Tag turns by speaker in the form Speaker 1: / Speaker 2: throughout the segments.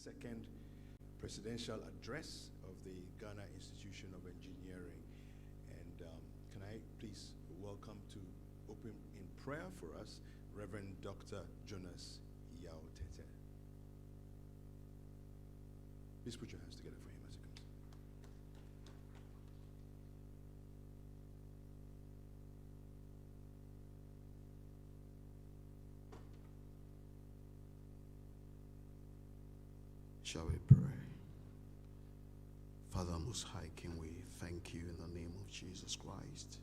Speaker 1: second presidential address of the Ghana Institution of Engineering. And can I please welcome to open in prayer for us, Reverend Dr. Jonas Yao Tete. Please put your hands together for him as he comes.
Speaker 2: Shall we pray? Father Most High, King, we thank you in the name of Jesus Christ.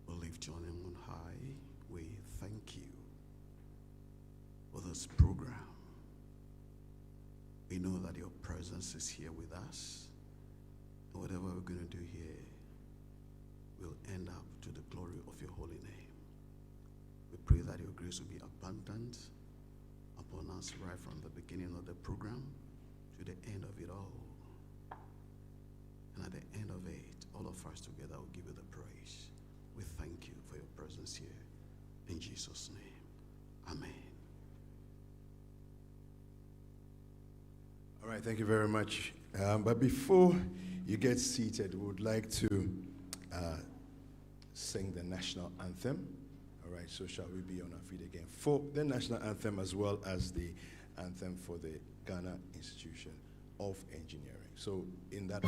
Speaker 2: We lift your name on high. We thank you for this program. We know that your presence is here with us. And whatever we're going to do here will end up to the glory of your holy name. We pray that your grace will be abundant upon us right from the beginning of the program to the end of it all. And at the end of it, all of us together will give you the praise. We thank you for your presence here. In Jesus' name, amen.
Speaker 1: All right, thank you very much. But before you get seated, we would like to sing the national anthem. All right, so shall we be on our feet again for the national anthem as well as the anthem for the Ghana Institution of Engineering. So in that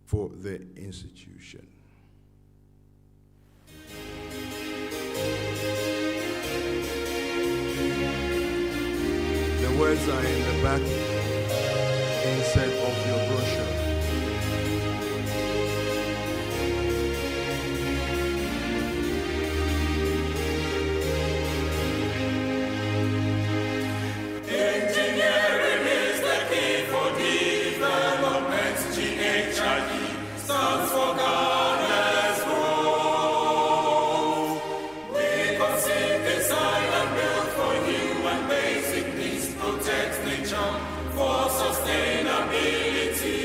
Speaker 1: for the institution. The words are in the back inside of your brochure.
Speaker 3: Engineering is the key for development. GhIE stands for Ghana's growth. We conceive, design, and build for human basic needs, protect nature for sustainability.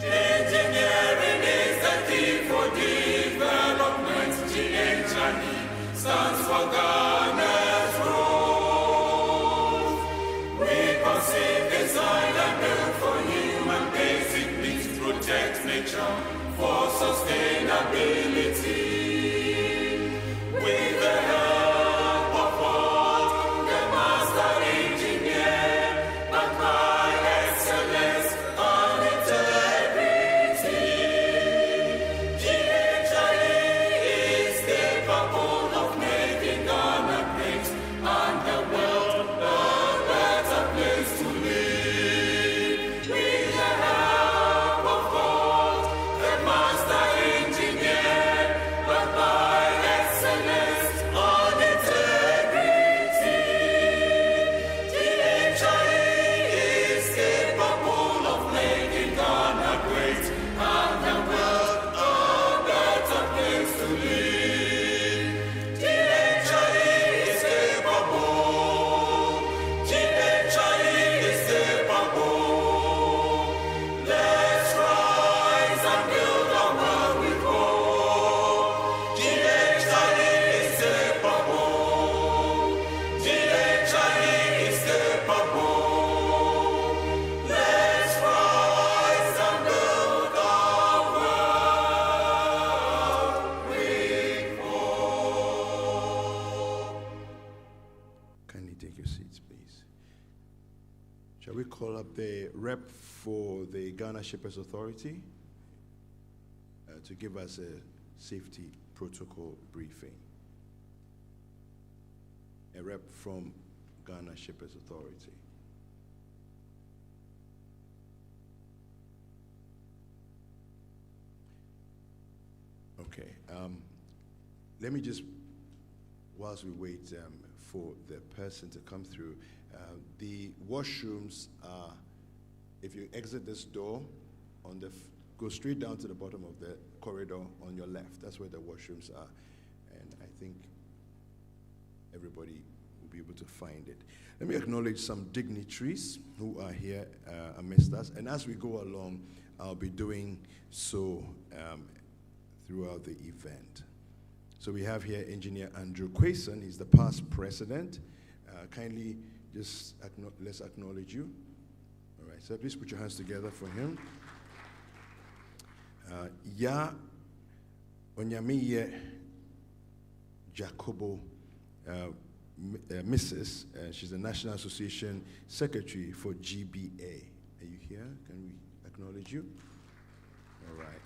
Speaker 3: Engineering is the key for development. GhIE stands for Ghana's growth. We conceive, design, and build for human basic needs, protect nature for sustainability. With the help of God, the master engineer, backed by excellence and integrity, GhIE is capable of making Ghana great and the world a better place to live. With the help of God, the master engineer,
Speaker 1: call up the rep for the Ghana Shippers Authority to give us a safety protocol briefing. A rep from Ghana Shippers Authority. Okay. Let me just, whilst we wait for the person to come through, the washrooms are, if you exit this door, on the go straight down to the bottom of the corridor on your left. That's where the washrooms are. And I think everybody will be able to find it. Let me acknowledge some dignitaries who are here amidst us. And as we go along, I'll be doing so throughout the event. So we have here Engineer Andrew Quayson. He's the past president. Kindly just let's acknowledge you. All right, so please put your hands together for him. Ya Onyamiye Jacobo, Mrs. She's the National Association Secretary for GBA. Are you here? Can we acknowledge you? All right.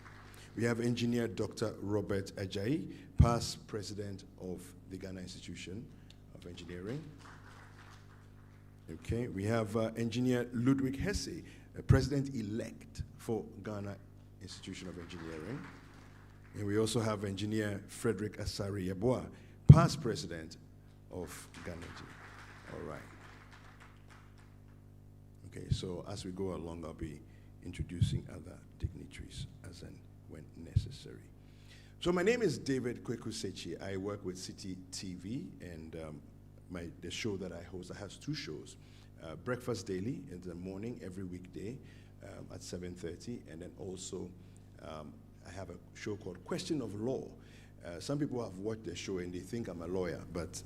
Speaker 1: We have Engineer Dr. Robert GhIE, past president of the Ghana Institution of Engineering. Okay. We have Engineer Ludwig Hesse, president-elect for Ghana Institution of Engineering. And we also have Engineer Frederick Asari Yeboah, past president of Ghana. All right. Okay, so as we go along, I'll be introducing other dignitaries as and when necessary. So my name is David Kweku Sechi. I work with City TV, and the show that I host, I have two shows. Breakfast Daily in the morning, every weekday at 7:30, and then also I have a show called Question of Law. Some people have watched the show and they think I'm a lawyer, but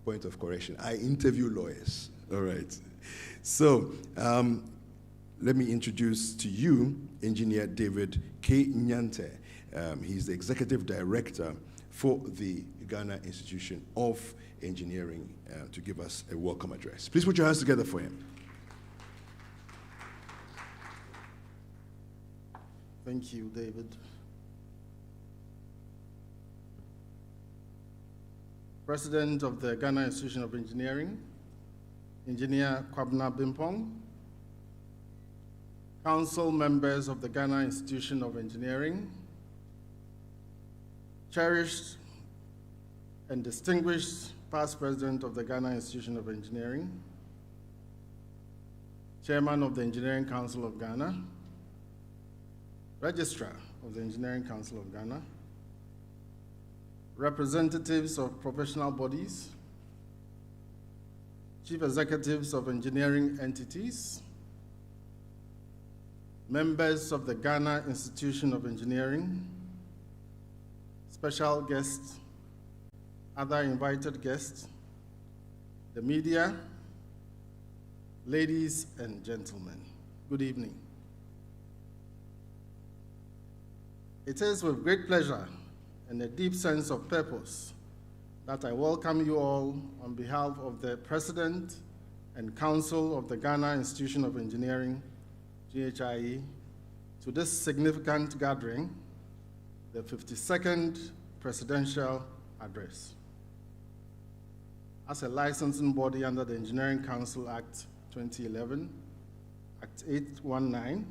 Speaker 1: point of correction, I interview lawyers. All right. So let me introduce to you Engineer David K. Nyante. He's the Executive Director for the Ghana Institution of Engineering to give us a welcome address. Please put your hands together for him.
Speaker 4: Thank you, David. President of the Ghana Institution of Engineering, Engineer Kwabna Bimpong, Council members of the Ghana Institution of Engineering, cherished and distinguished past President of the Ghana Institution of Engineering, Chairman of the Engineering Council of Ghana, Registrar of the Engineering Council of Ghana, representatives of professional bodies, chief executives of engineering entities, members of the Ghana Institution of Engineering, special guests, other invited guests, the media, ladies and gentlemen, good evening. It is with great pleasure and a deep sense of purpose that I welcome you all on behalf of the President and Council of the Ghana Institution of Engineering, GhIE, to this significant gathering, the 52nd Presidential Address. As a licensing body under the Engineering Council Act 2011, Act 819,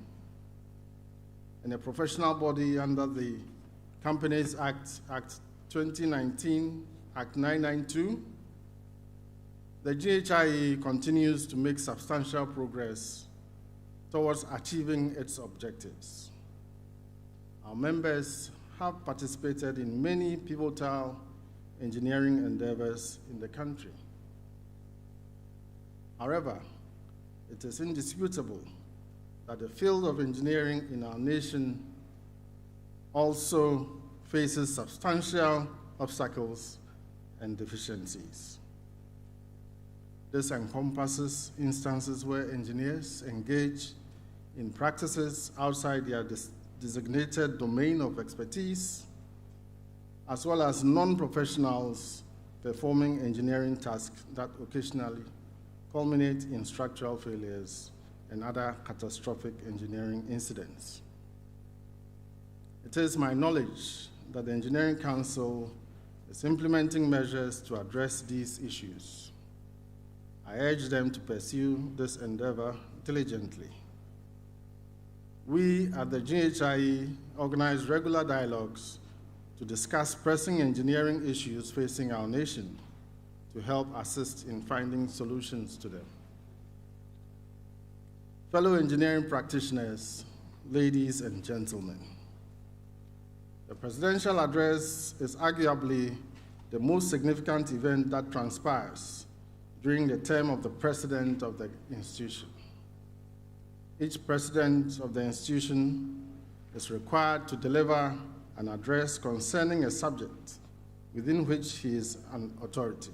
Speaker 4: and a professional body under the Companies Act, Act 2019, Act 992, the GhIE continues to make substantial progress towards achieving its objectives. Our members have participated in many pivotal engineering endeavors in the country. However, it is indisputable that the field of engineering in our nation also faces substantial obstacles and deficiencies. This encompasses instances where engineers engage in practices outside their designated domain of expertise, as well as non-professionals performing engineering tasks that occasionally culminate in structural failures and other catastrophic engineering incidents. It is my knowledge that the Engineering Council is implementing measures to address these issues. I urge them to pursue this endeavor diligently. We at the GhIE organize regular dialogues to discuss pressing engineering issues facing our nation to help assist in finding solutions to them. Fellow engineering practitioners, ladies and gentlemen, the presidential address is arguably the most significant event that transpires during the term of the president of the institution. Each president of the institution is required to deliver an address concerning a subject within which he is an authority.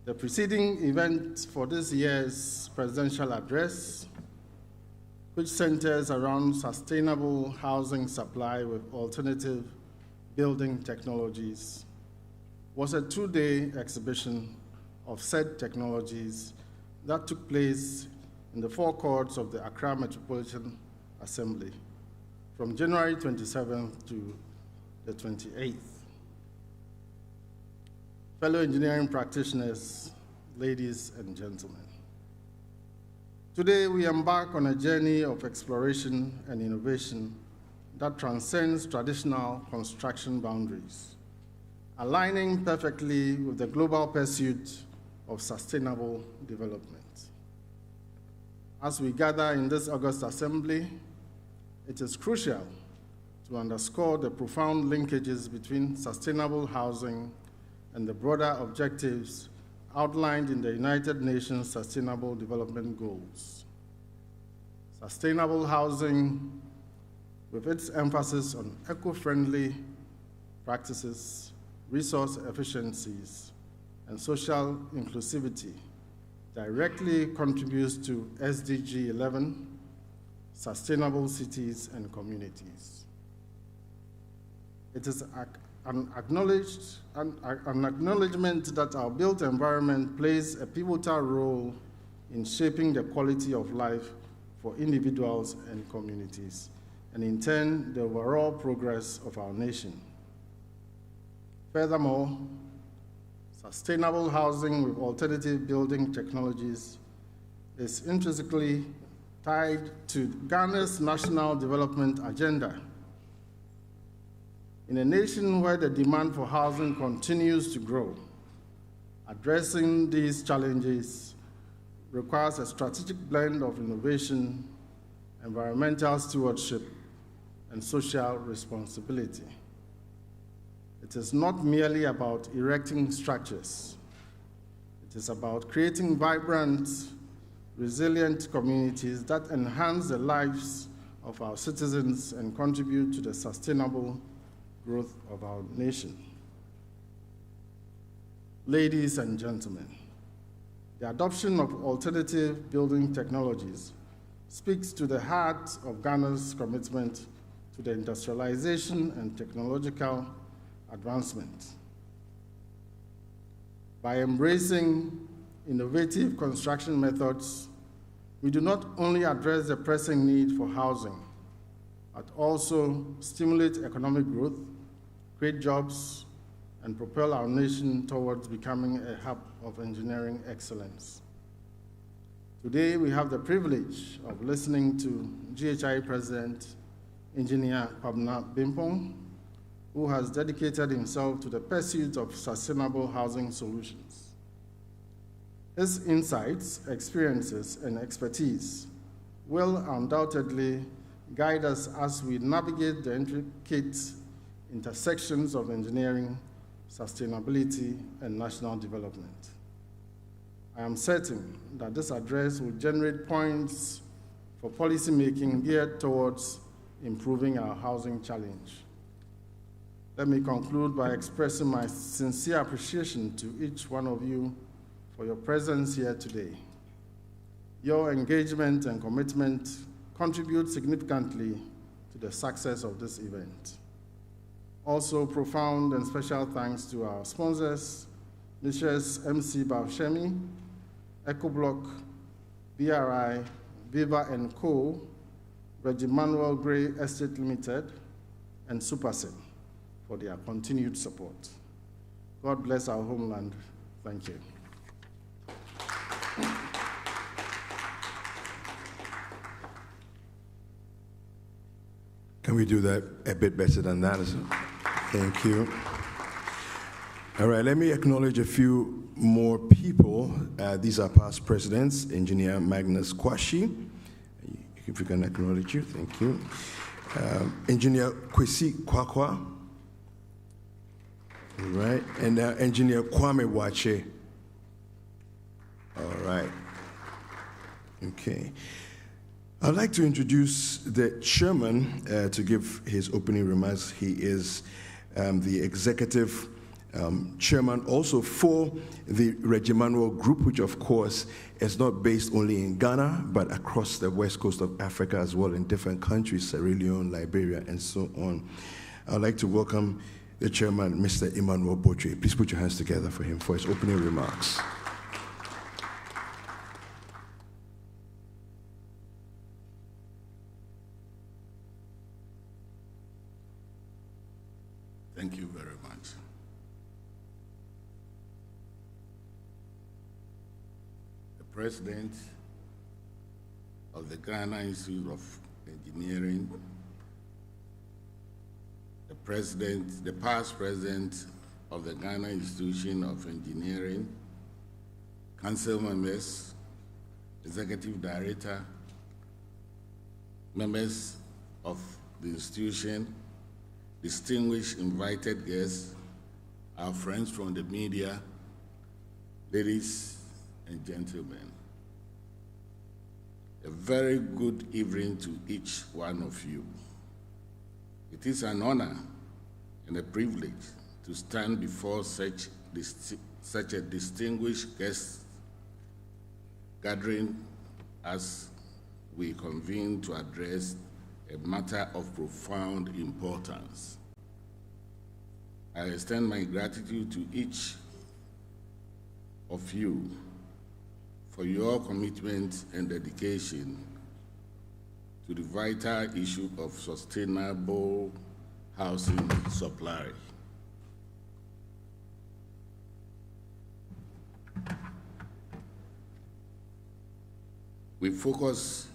Speaker 4: The preceding event for this year's presidential address, which centers around sustainable housing supply with alternative building technologies, was a two-day exhibition of said technologies that took place in the forecourts of the Accra Metropolitan Assembly from January 27th to the 28th. Fellow engineering practitioners, ladies and gentlemen, today we embark on a journey of exploration and innovation that transcends traditional construction boundaries, aligning perfectly with the global pursuit of sustainable development. As we gather in this August Assembly, it is crucial to underscore the profound linkages between sustainable housing and the broader objectives outlined in the United Nations Sustainable Development Goals. Sustainable housing, with its emphasis on eco-friendly practices, resource efficiencies, and social inclusivity, directly contributes to SDG 11, sustainable cities and communities. It is an acknowledgement that our built environment plays a pivotal role in shaping the quality of life for individuals and communities, and in turn, the overall progress of our nation. Furthermore, sustainable housing with alternative building technologies is intrinsically tied to Ghana's national development agenda. In a nation where the demand for housing continues to grow, addressing these challenges requires a strategic blend of innovation, environmental stewardship, and social responsibility. It is not merely about erecting structures. It is about creating vibrant, resilient communities that enhance the lives of our citizens and contribute to the sustainable growth of our nation. Ladies and gentlemen, the adoption of alternative building technologies speaks to the heart of Ghana's commitment to the industrialization and technological advancement. By embracing innovative construction methods, we do not only address the pressing need for housing, but also stimulate economic growth, create jobs, and propel our nation towards becoming a hub of engineering excellence. Today, we have the privilege of listening to GhIE President, Engineer Kwabena Bimpong, who has dedicated himself to the pursuit of sustainable housing solutions. His insights, experiences, and expertise will undoubtedly guide us as we navigate the intricate intersections of engineering, sustainability, and national development. I am certain that this address will generate points for policymaking geared towards improving our housing challenge. Let me conclude by expressing my sincere appreciation to each one of you for your presence here today. Your engagement and commitment contribute significantly to the success of this event. Also, profound and special thanks to our sponsors, Mrs. MC Bavshemi EcoBlock, BRI, Viva & Co., Reggie Manuel Gray Estate Limited, and Supersim for their continued support. God bless our homeland. Thank you.
Speaker 1: Can we do that a bit better than that? Thank you. All right, let me acknowledge a few more people. These are past presidents, Engineer Magnus Kwashi. If we can acknowledge you, thank you. Engineer Kwesi Kwakwa. All right, and Engineer Kwame Wache. All right. Okay. I'd like to introduce the chairman to give his opening remarks. He is the executive chairman also for the Reggie Manuel Group, which of course is not based only in Ghana, but across the west coast of Africa as well, in different countries, Sierra Leone, Liberia, and so on. I'd like to welcome the chairman, Mr. Emmanuel Botre. Please put your hands together for him for his opening remarks.
Speaker 5: Thank you very much. The President of the Ghana Institute of Engineering, the past President of the Ghana Institution of Engineering, Council members, Executive Director, members of the institution, distinguished invited guests, our friends from the media, ladies and gentlemen. A very good evening to each one of you. It is an honor and a privilege to stand before such a distinguished guest gathering as we convene to address a matter of profound importance. I extend my gratitude to each of you for your commitment and dedication to the vital issue of sustainable housing supply. We focus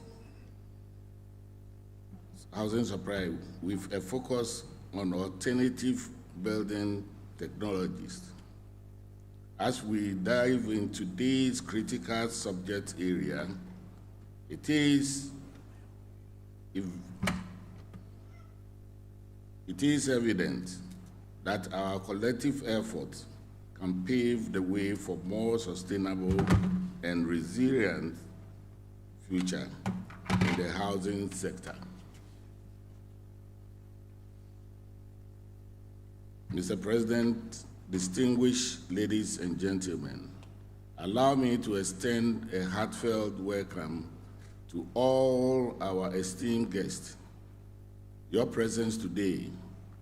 Speaker 5: housing supply with a focus on alternative building technologies. As we dive into this critical subject area, it is evident that our collective efforts can pave the way for more sustainable and resilient future in the housing sector. Mr. President, distinguished ladies and gentlemen, allow me to extend a heartfelt welcome to all our esteemed guests. Your presence today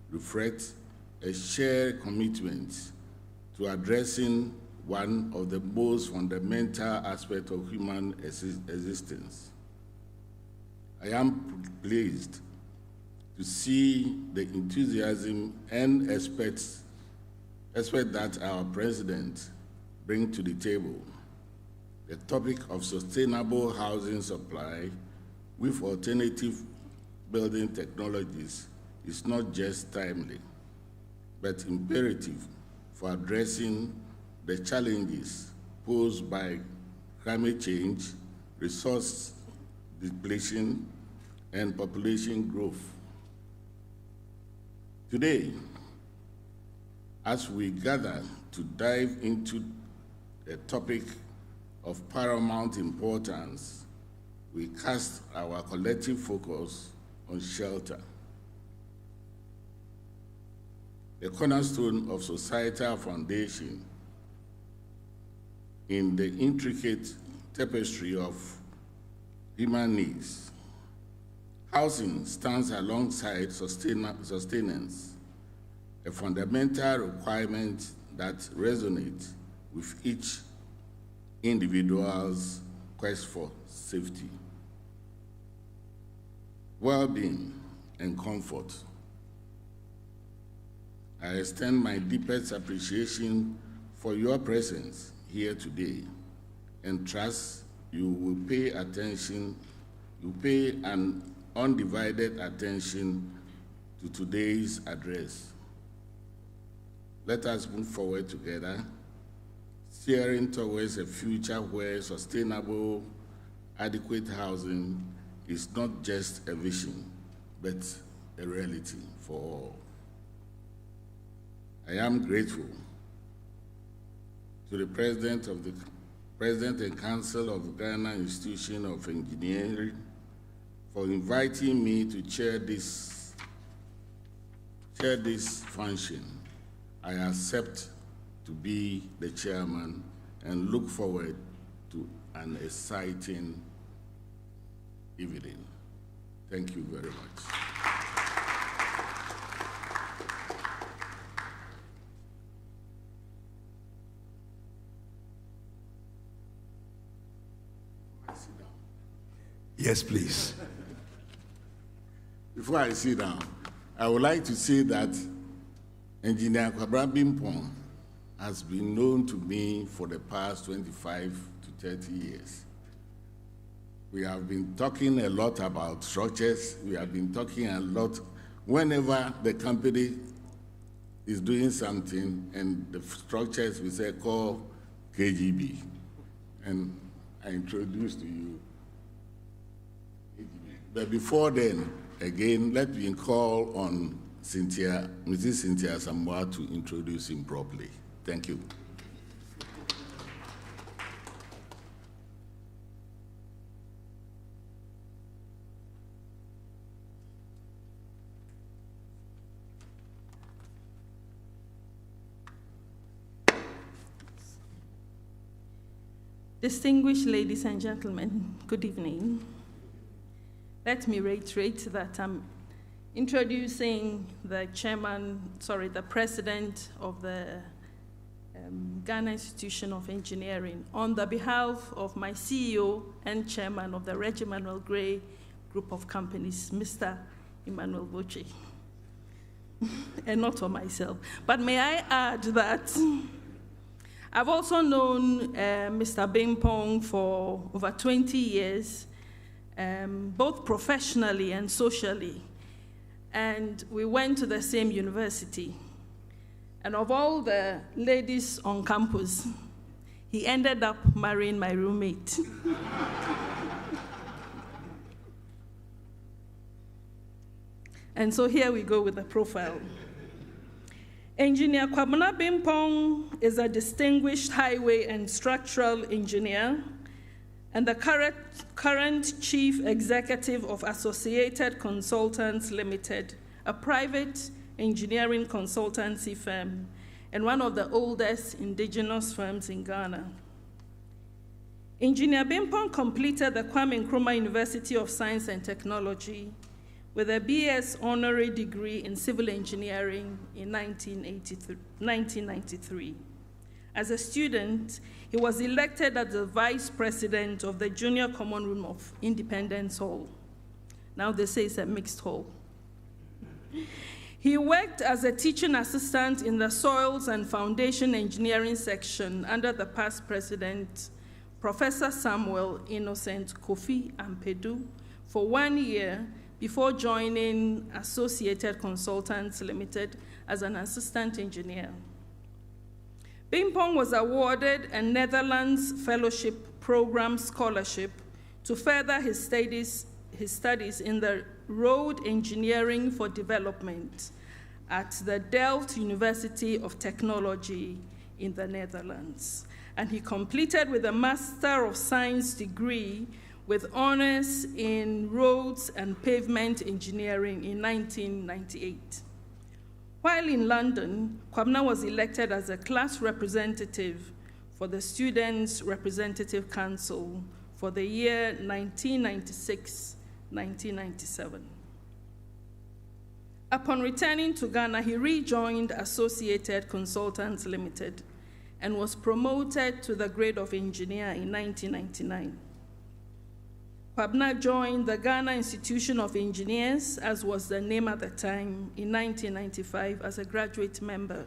Speaker 5: reflects a shared commitment to addressing one of the most fundamental aspects of human existence. I am pleased to see the enthusiasm and expect that our president bring to the table. The topic of sustainable housing supply with alternative building technologies is not just timely, but imperative for addressing the challenges posed by climate change, resource depletion, and population growth. Today, as we gather to dive into a topic of paramount importance, we cast our collective focus on shelter. The cornerstone of societal foundation in the intricate tapestry of human needs. Housing stands alongside sustenance, a fundamental requirement that resonates with each individuals' quest for safety, well-being, and comfort. I extend my deepest appreciation for your presence here today and trust you will pay an undivided attention to today's address. Let us move forward together, steering towards a future where sustainable, adequate housing is not just a vision, but a reality for all. I am grateful to the President and Council of Ghana Institution of Engineering for inviting me to chair this function. I accept to be the chairman and look forward to an exciting evening. Thank you very much.
Speaker 2: Yes, please.
Speaker 5: Before I sit down, I would like to say that Engineer Kwabra Bimpong has been known to me for the past 25 to 30 years. We have been talking a lot about structures. We have been talking a lot whenever the company is doing something and the structures we say call KGB. And I introduced to you. But before then, again, let me call on Mrs. Cynthia Samoa to introduce him properly. Thank you.
Speaker 6: Distinguished ladies and gentlemen, good evening. Let me reiterate that I'm introducing the president of the Ghana Institution of Engineering on the behalf of my CEO and chairman of the Reg Emmanuel Gray Group of Companies, Mr. Emmanuel Boche, and not for myself. But may I add that I've also known Mr. Bimpong for over 20 years, both professionally and socially. And we went to the same university. And of all the ladies on campus, he ended up marrying my roommate. And so here we go with the profile. Engineer Kwabena Bimpong is a distinguished highway and structural engineer and the current chief executive of Associated Consultants Limited, a private engineering consultancy firm and one of the oldest indigenous firms in Ghana. Engineer Bimpong completed the Kwame Nkrumah University of Science and Technology with a BS honorary degree in civil engineering in 1993. As a student, he was elected as the vice president of the Junior Common Room of Independence Hall. Now they say it's a mixed hall. He worked as a teaching assistant in the Soils and Foundation Engineering section under the past president, Professor Samuel Innocent Kofi Ampedu, for 1 year before joining Associated Consultants Limited as an assistant engineer. Bimpong was awarded a Netherlands Fellowship Program scholarship to further his studies in the Road Engineering for Development at the Delft University of Technology in the Netherlands. And he completed with a Master of Science degree with honors in roads and pavement engineering in 1998. While in London, Kwabena was elected as a class representative for the Students' Representative Council for the year 1996-1997. Upon returning to Ghana, he rejoined Associated Consultants Limited and was promoted to the grade of engineer in 1999. Kwabena joined the Ghana Institution of Engineers, as was the name at the time, in 1995 as a graduate member.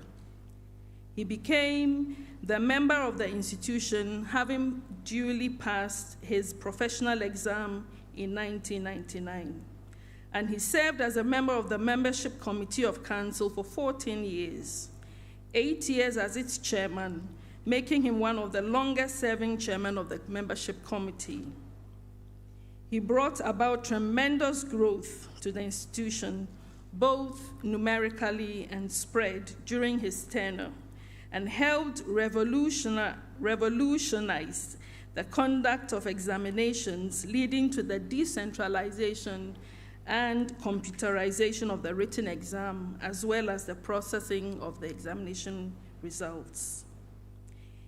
Speaker 6: He became the member of the institution, having duly passed his professional exam in 1999. And he served as a member of the Membership Committee of Council for 14 years, 8 years as its chairman, making him one of the longest-serving chairmen of the Membership Committee. He brought about tremendous growth to the institution, both numerically and spread, during his tenure, and helped revolutionize the conduct of examinations, leading to the decentralization and computerization of the written exam, as well as the processing of the examination results.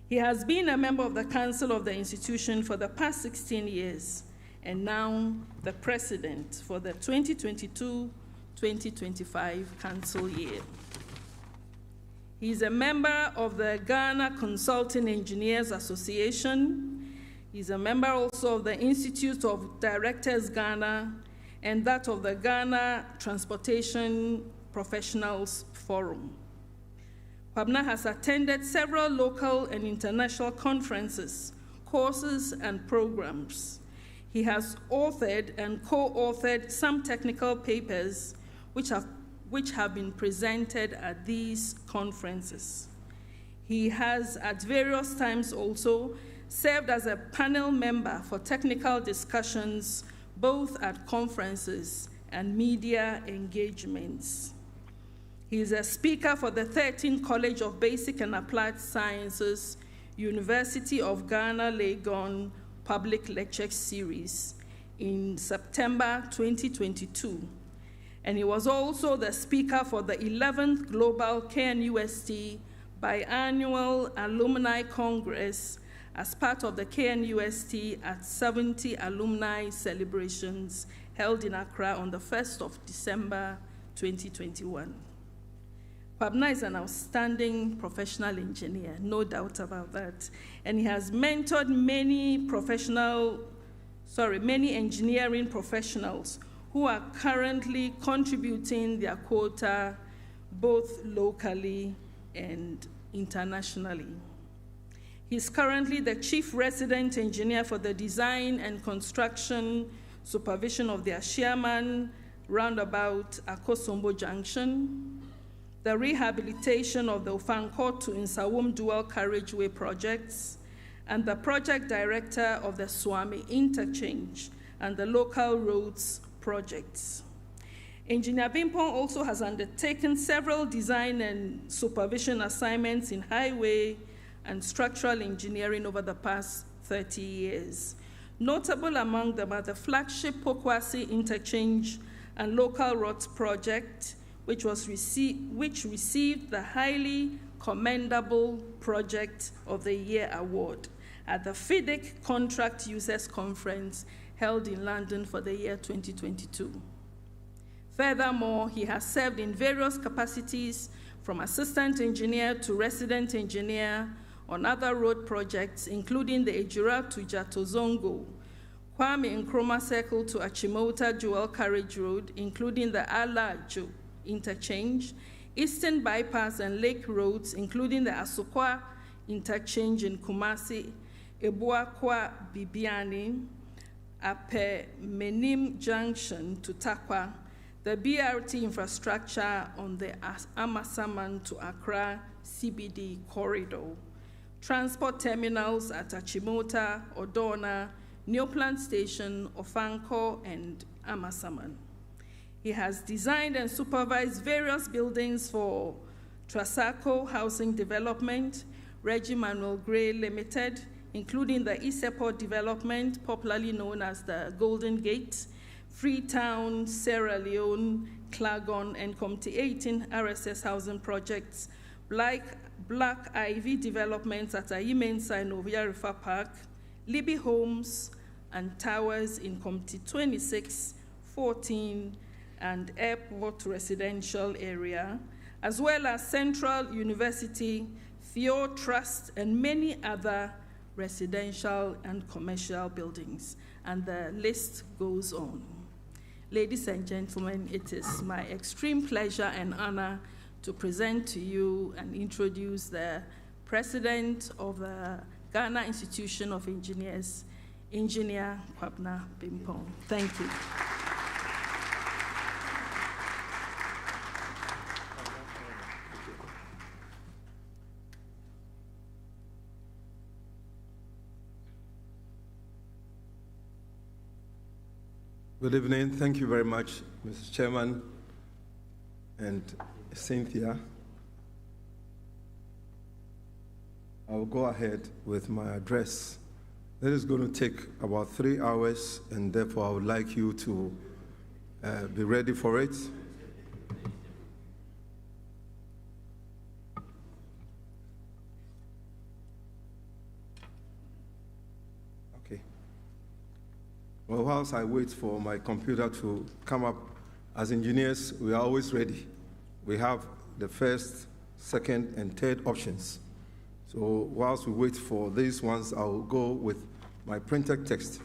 Speaker 6: He has been a member of the Council of the institution for the past 16 years, and now the president for the 2022-2025 council year. He is a member of the Ghana Consulting Engineers Association. He's a member also of the Institute of Directors Ghana and that of the Ghana Transportation Professionals Forum. Kwabena has attended several local and international conferences, courses, and programs. He has authored and co-authored some technical papers which have been presented at these conferences. He has at various times also served as a panel member for technical discussions, both at conferences and media engagements. He is a speaker for the 13th College of Basic and Applied Sciences, University of Ghana, Legon, Public Lecture Series in September 2022. And he was also the speaker for the 11th Global KNUST Biannual Alumni Congress as part of the KNUST at 70 Alumni Celebrations held in Accra on the 1st of December 2021. Kwabena is an outstanding professional engineer, no doubt about that. And he has mentored many engineering professionals who are currently contributing their quota both locally and internationally. He's currently the chief resident engineer for the design and construction supervision of the Ashiaman roundabout Akosombo Junction, the rehabilitation of the Ofankor to Nsawam dual carriageway projects, and the project director of the Swami interchange and the local roads projects. Engineer Bimpong also has undertaken several design and supervision assignments in highway and structural engineering over the past 30 years. Notable among them are the flagship Pokwasi interchange and local roads project, which received the highly commendable Project of the Year award at the FIDIC Contract Users Conference held in London for the year 2022. Furthermore, he has served in various capacities from assistant engineer to resident engineer on other road projects, including the Ejura to Jatozongo, Kwame Nkrumah Circle to Achimota Dual Carriage Road, including the Alajo Interchange, Eastern Bypass and Lake Roads, including the Asokwa Interchange in Kumasi, Ebuakwa Bibiani, Ape Menim Junction to Takwa, the BRT infrastructure on the Amasaman to Accra CBD corridor, transport terminals at Achimota, Odona, Neoplant Station, Ofankor, and Amasaman. He has designed and supervised various buildings for Trasaco Housing Development, Reggie Manuel Gray Limited, including the Iseport Development, popularly known as the Golden Gate, Freetown, Sierra Leone, Clagon, and Comte 18 RSS housing projects, Black Ivy developments at Ayimensa and Ovia River Park, Libby Homes and Towers in Comte 26, 14, and Airport Residential Area, as well as Central University, Theo Trust, and many other residential and commercial buildings, and the list goes on. Ladies and gentlemen, it is my extreme pleasure and honor to present to you and introduce the President of the Ghana Institution of Engineers, Engineer Kwabena Bimpong. Thank you.
Speaker 7: Good evening. Thank you very much, Mr. Chairman and Cynthia. I will go ahead with my address. It is going to take about 3 hours, and therefore I would like you to be ready for it. Okay. Well, whilst I wait for my computer to come up, as engineers, we are always ready. We have the first, second, and third options. So whilst we wait for these ones, I'll go with my printed text.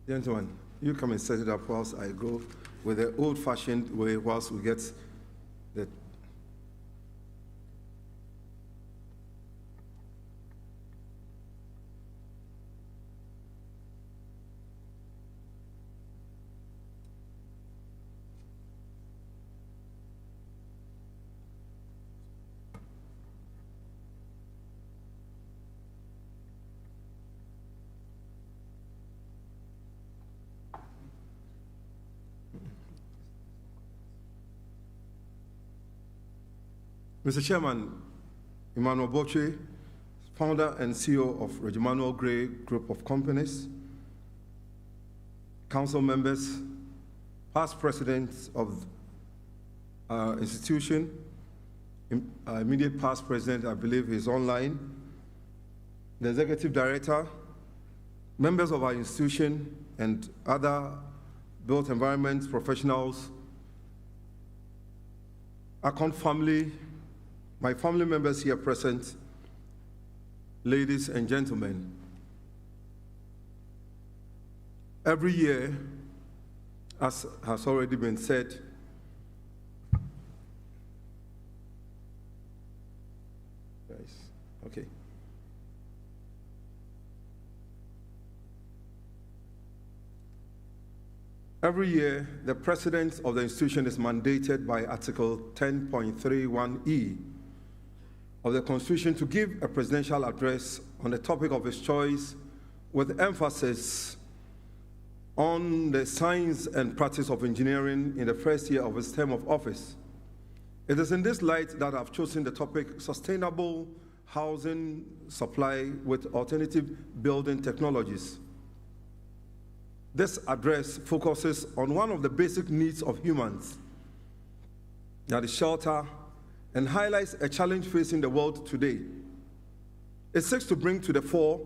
Speaker 7: Gentlemen, you come and set it up whilst I go with the old-fashioned way whilst we get the Mr. Chairman, Emmanuel Boche, founder and CEO of Regimano GhIE Group of Companies, council members, past presidents of our institution, immediate past president, I believe is online, the executive director, members of our institution, and other built environment professionals, Akon family, my family members here present, ladies and gentlemen. Every year, as has already been said, okay. Every year, the president of the institution is mandated by Article 10.31E of the Constitution to give a presidential address on the topic of his choice, with emphasis on the science and practice of engineering in the first year of his term of office. It is in this light that I've chosen the topic Sustainable Housing Supply with Alternative Building Technologies. This address focuses on one of the basic needs of humans, that is shelter, and highlights a challenge facing the world today. It seeks to bring to the fore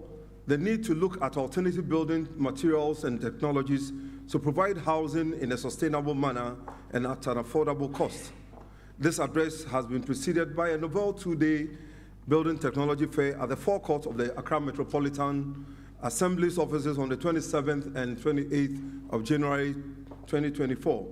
Speaker 7: the need to look at alternative building materials and technologies to provide housing in a sustainable manner and at an affordable cost. This address has been preceded by a novel two-day building technology fair at the forecourt of the Accra Metropolitan Assembly's offices on the 27th and 28th of January 2024.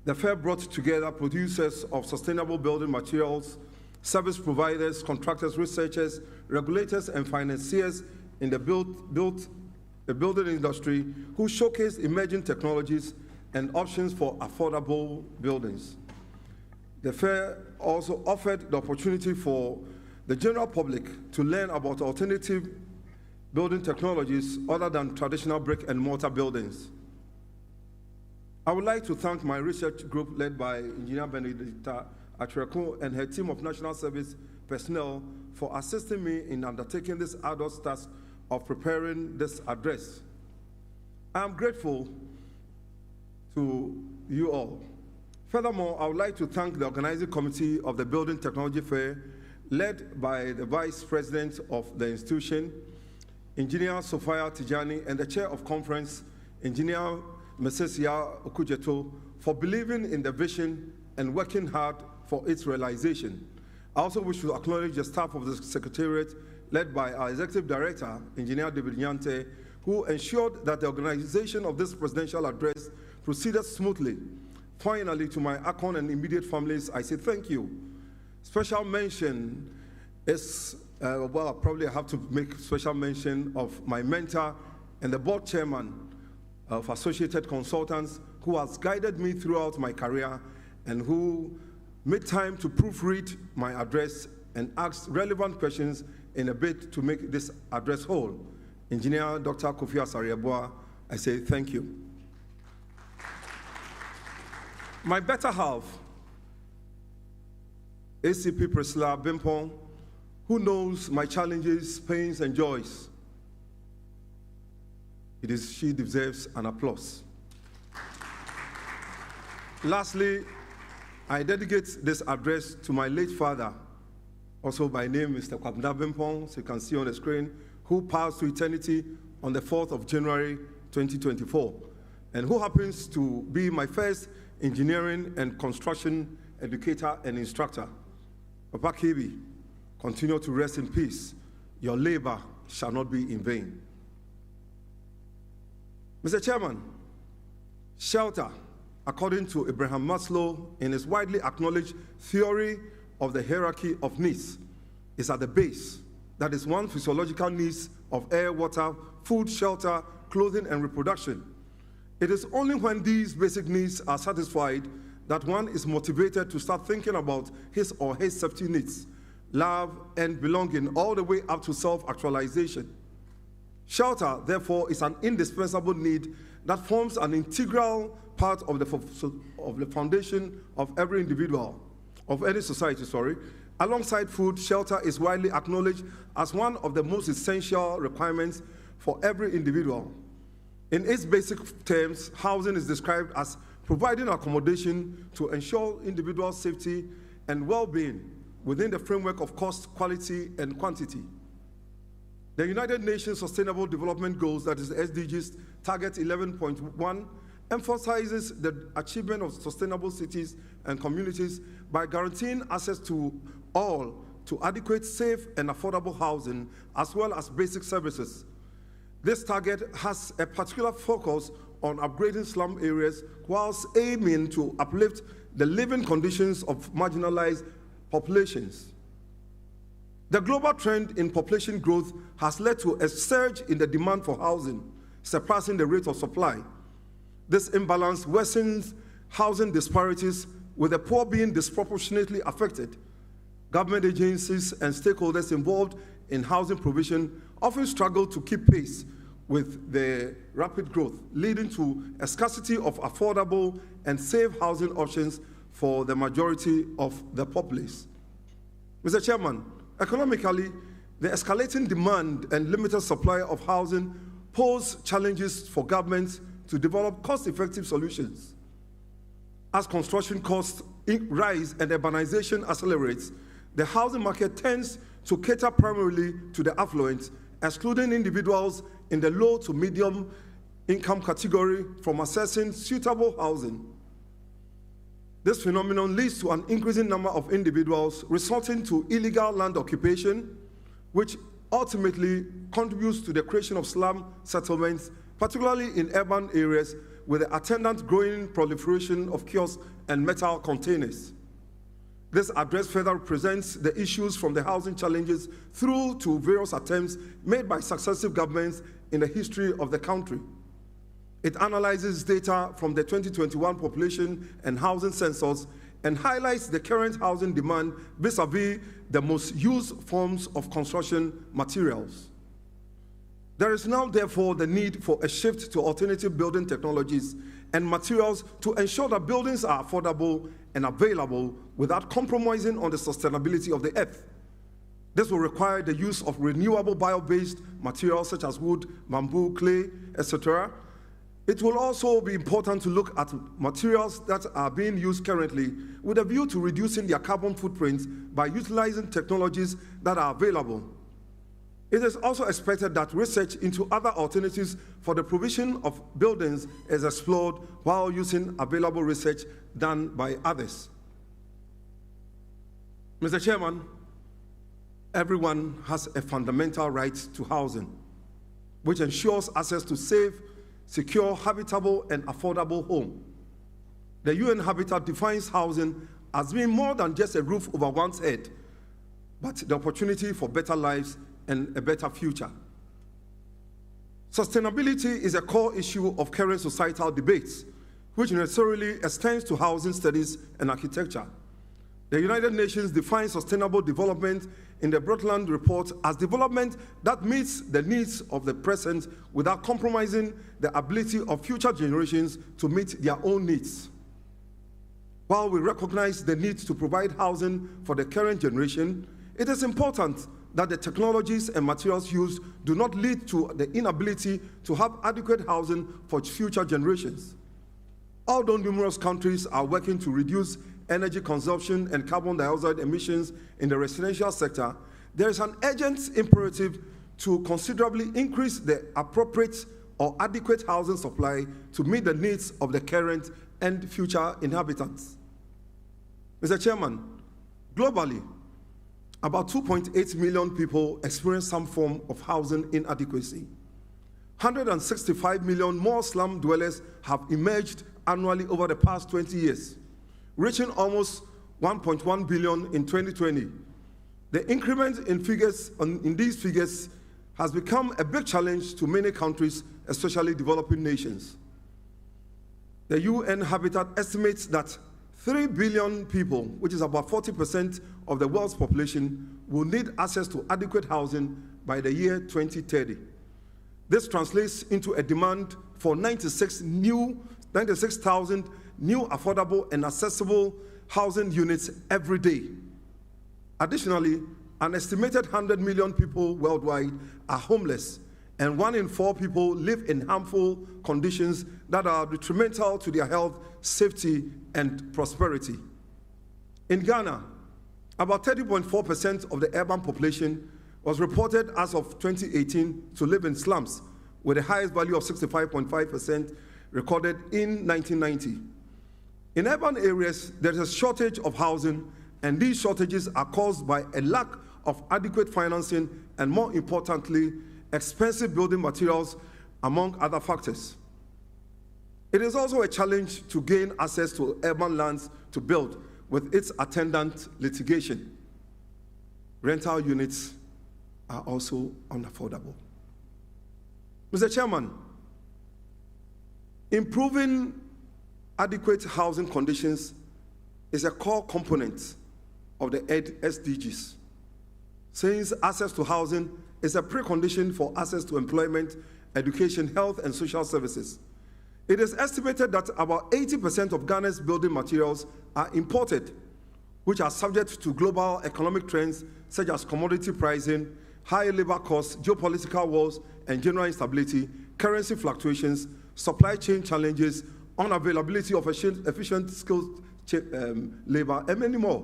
Speaker 7: The fair brought together producers of sustainable building materials, service providers, contractors, researchers, regulators, and financiers in the building industry who showcased emerging technologies and options for affordable buildings. The fair also offered the opportunity for the general public to learn about alternative building technologies other than traditional brick and mortar buildings. I would like to thank my research group led by Engineer Benedicta Atreku and her team of National Service personnel for assisting me in undertaking this arduous task of preparing this address. I am grateful to you all. Furthermore, I would like to thank the organizing committee of the Building Technology Fair, led by the Vice President of the institution, Engineer Sophia Tijani, and the Chair of Conference, Engineer Mrs. Ya Okujeto, for believing in the vision and working hard for its realization. I also wish to acknowledge the staff of the Secretariat, led by our Executive Director, Engineer David Nyante, who ensured that the organization of this presidential address proceeded smoothly. Finally, to my ACON and immediate families, I say thank you. Special mention is, well, probably I have to make special mention of my mentor and the board chairman of Associated Consultants, who has guided me throughout my career and who made time to proofread my address and ask relevant questions in a bid to make this address whole. Engineer Dr. Kofi Asarieboa, I say thank you. My better half, ACP Priscilla Bimpong, who knows my challenges, pains, and joys. She deserves an applause. Lastly, I dedicate this address to my late father, also by name Mr. Kwabena Bimpong, so you can see on the screen, who passed to eternity on the 4th of January 2024, and who happens to be my first engineering and construction educator and instructor. Papa Kebi, continue to rest in peace. Your labor shall not be in vain. Mr. Chairman, shelter, according to Abraham Maslow, in his widely acknowledged theory of the hierarchy of needs, is at the base. That is one physiological needs of air, water, food, shelter, clothing, and reproduction. It is only when these basic needs are satisfied that one is motivated to start thinking about his or her safety needs, love, and belonging, all the way up to self-actualization. Shelter, therefore, is an indispensable need that forms an integral part of the foundation of every individual, of any society, Alongside food, shelter is widely acknowledged as one of the most essential requirements for every individual. In its basic terms, housing is described as providing accommodation to ensure individual safety and well-being within the framework of cost, quality, and quantity. The United Nations Sustainable Development Goals, that is the SDGs, Target 11.1, emphasizes the achievement of sustainable cities and communities by guaranteeing access to all to adequate, safe, and affordable housing, as well as basic services. This target has a particular focus on upgrading slum areas whilst aiming to uplift the living conditions of marginalized populations. The global trend in population growth has led to a surge in the demand for housing, surpassing the rate of supply. This imbalance worsens housing disparities, with the poor being disproportionately affected. Government agencies and stakeholders involved in housing provision often struggle to keep pace with the rapid growth, leading to a scarcity of affordable and safe housing options for the majority of the populace. Mr. Chairman, economically, the escalating demand and limited supply of housing pose challenges for governments to develop cost-effective solutions. As construction costs rise and urbanization accelerates, the housing market tends to cater primarily to the affluent, excluding individuals in the low to medium income category from accessing suitable housing. This phenomenon leads to an increasing number of individuals resorting to illegal land occupation, which ultimately contributes to the creation of slum settlements, particularly in urban areas, with the attendant growing proliferation of kiosks and metal containers. This address further presents the issues from the housing challenges through to various attempts made by successive governments in the history of the country. It analyzes data from the 2021 population and housing census and highlights the current housing demand vis-a-vis the most used forms of construction materials. There is now, therefore, the need for a shift to alternative building technologies and materials to ensure that buildings are affordable and available without compromising on the sustainability of the earth. This will require the use of renewable bio-based materials such as wood, bamboo, clay, etc. It will also be important to look at materials that are being used currently with a view to reducing their carbon footprints by utilizing technologies that are available. It is also expected that research into other alternatives for the provision of buildings is explored while using available research done by others. Mr. Chairman, everyone has a fundamental right to housing, which ensures access to safe, secure, habitable, and affordable home. The UN Habitat defines housing as being more than just a roof over one's head, but the opportunity for better lives and a better future. Sustainability is a core issue of current societal debates, which necessarily extends to housing studies and architecture. The United Nations defines sustainable development in the Brundtland Report as development that meets the needs of the present without compromising the ability of future generations to meet their own needs. While we recognize the need to provide housing for the current generation, it is important that the technologies and materials used do not lead to the inability to have adequate housing for future generations. Although numerous countries are working to reduce energy consumption and carbon dioxide emissions in the residential sector, there is an urgent imperative to considerably increase the appropriate or adequate housing supply to meet the needs of the current and future inhabitants. Mr. Chairman, globally, about 2.8 million people experience some form of housing inadequacy. 165 million more slum dwellers have emerged annually over the past 20 years, reaching almost 1.1 billion in 2020. The increment in these figures has become a big challenge to many countries, especially developing nations. The UN Habitat estimates that 3 billion people, which is about 40% of the world's population, will need access to adequate housing by the year 2030. This translates into a demand for 96,000 new affordable and accessible housing units every day. Additionally, an estimated 100 million people worldwide are homeless, and 1 in 4 people live in harmful conditions that are detrimental to their health, safety, and prosperity. In Ghana, about 30.4% of the urban population was reported as of 2018 to live in slums, with the highest value of 65.5% recorded in 1990. In urban areas, there is a shortage of housing, and these shortages are caused by a lack of adequate financing and, more importantly, expensive building materials, among other factors. It is also a challenge to gain access to urban lands to build, with its attendant litigation. Rental units are also unaffordable. Mr. Chairman, improving adequate housing conditions is a core component of the SDGs, since access to housing is a precondition for access to employment, education, health, and social services. It is estimated that about 80% of Ghana's building materials are imported, which are subject to global economic trends such as commodity pricing, high labor costs, geopolitical wars and general instability, currency fluctuations, supply chain challenges, unavailability of efficient skilled labor, and many more.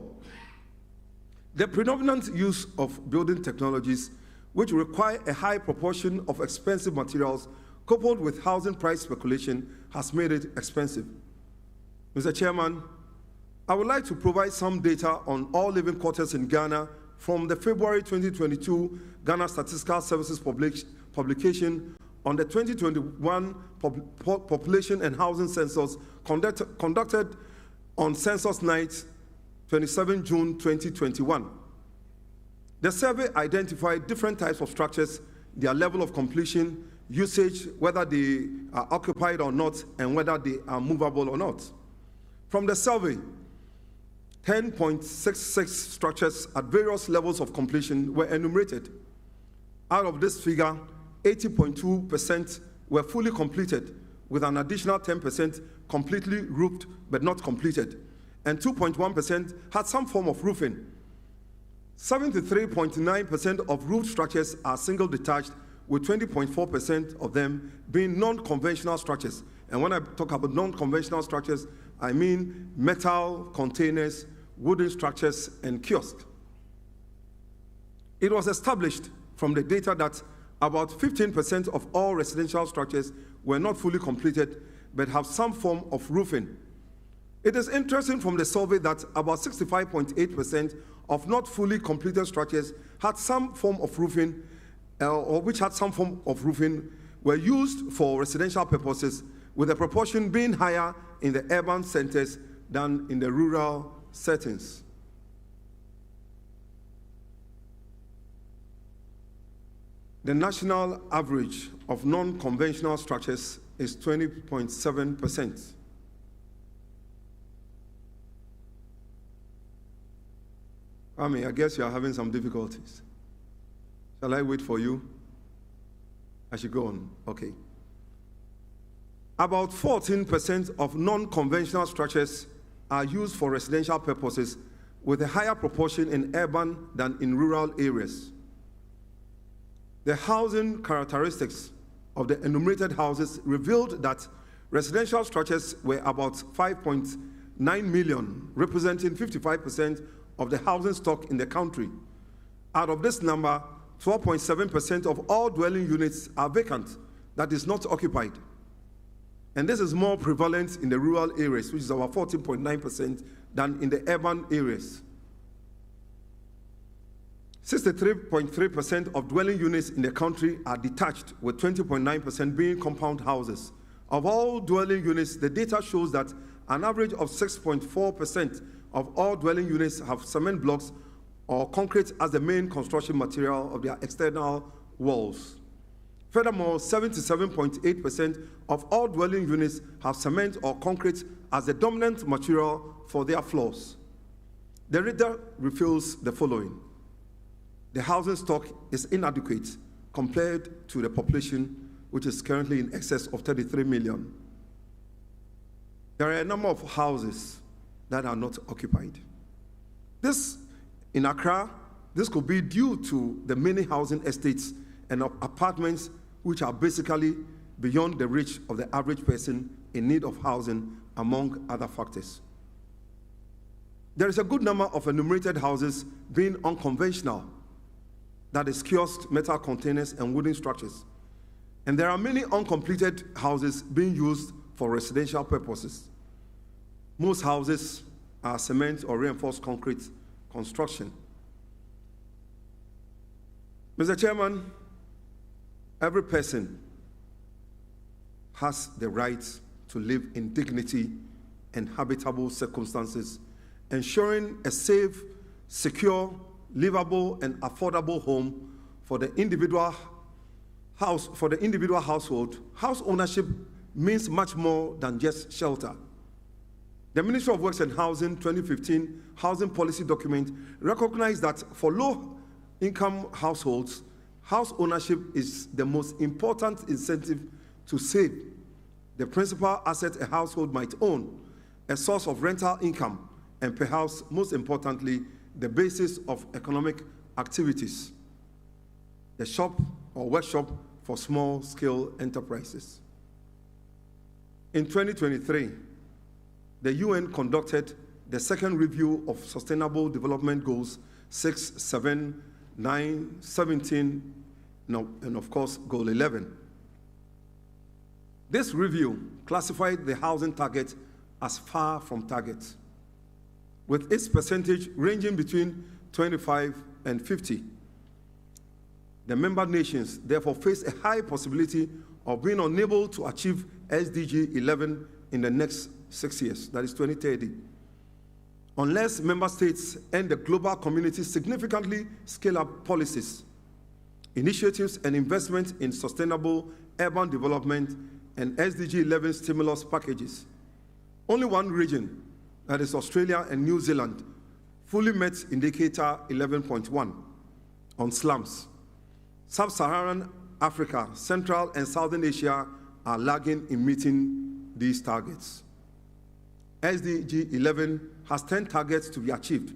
Speaker 7: The predominant use of building technologies, which require a high proportion of expensive materials, coupled with housing price speculation, has made it expensive. Mr. Chairman, I would like to provide some data on all living quarters in Ghana from the February 2022 Ghana Statistical Services publication on the 2021 Population and Housing Census conducted on Census Night, 27 June 2021. The survey identified different types of structures, their level of completion, usage, whether they are occupied or not, and whether they are movable or not. From the survey, 10.66 structures at various levels of completion were enumerated. Out of this figure, 80.2% were fully completed, with an additional 10% completely roofed but not completed, and 2.1% had some form of roofing. 73.9% of roof structures are single detached, with 20.4% of them being non-conventional structures. And when I talk about non-conventional structures, I mean metal containers, wooden structures, and kiosks. It was established from the data that about 15% of all residential structures were not fully completed but have some form of roofing. It is interesting from the survey that about 65.8% of not fully completed structures had some form of roofing, or which had some form of roofing, were used for residential purposes, with the proportion being higher in the urban centers than in the rural settings. The national average of non-conventional structures is 20.7%. I guess you are having some difficulties. Shall I wait for you? I should go on. Okay. About 14% of non-conventional structures are used for residential purposes, with a higher proportion in urban than in rural areas. The housing characteristics of the enumerated houses revealed that residential structures were about 5.9 million, representing 55% of the housing stock in the country. Out of this number, 12.7% of all dwelling units are vacant, that is not occupied. And this is more prevalent in the rural areas, which is about 14.9%, than in the urban areas. 63.3% of dwelling units in the country are detached, with 20.9% being compound houses. Of all dwelling units, the data shows that an average of 6.4% of all dwelling units have cement blocks or concrete as the main construction material of their external walls. Furthermore, 77.8% of all dwelling units have cement or concrete as the dominant material for their floors. The reader reveals the following: the housing stock is inadequate compared to the population, which is currently in excess of 33 million. There are a number of houses that are not occupied. This, in Accra, this could be due to the many housing estates and apartments which are basically beyond the reach of the average person in need of housing, among other factors. There is a good number of enumerated houses being unconventional, that is kiosk, metal containers, and wooden structures. And there are many uncompleted houses being used for residential purposes. Most houses are cement or reinforced concrete construction. Mr. Chairman, every person has the right to live in dignity and habitable circumstances, ensuring a safe, secure, livable, and affordable home for the individual household. House ownership means much more than just shelter. The Ministry of Works and Housing 2015 housing policy document recognized that for low-income households, house ownership is the most important incentive to save, the principal asset a household might own, a source of rental income, and perhaps most importantly, the basis of economic activities, the shop or workshop for small-scale enterprises. In 2023, the UN conducted the second review of Sustainable Development Goals 6, 7, 9, 17, and of course, Goal 11. This review classified the housing target as far from target, with its percentage ranging between 25 and 50. The member nations therefore face a high possibility of being unable to achieve SDG 11 in the next 6 years, that is 2030, unless member states and the global community significantly scale up policies, initiatives, and investment in sustainable urban development and SDG 11 stimulus packages. Only one region, that is Australia and New Zealand, fully met indicator 11.1 on slums. Sub-Saharan Africa, Central and Southern Asia are lagging in meeting these targets. SDG 11 has 10 targets to be achieved,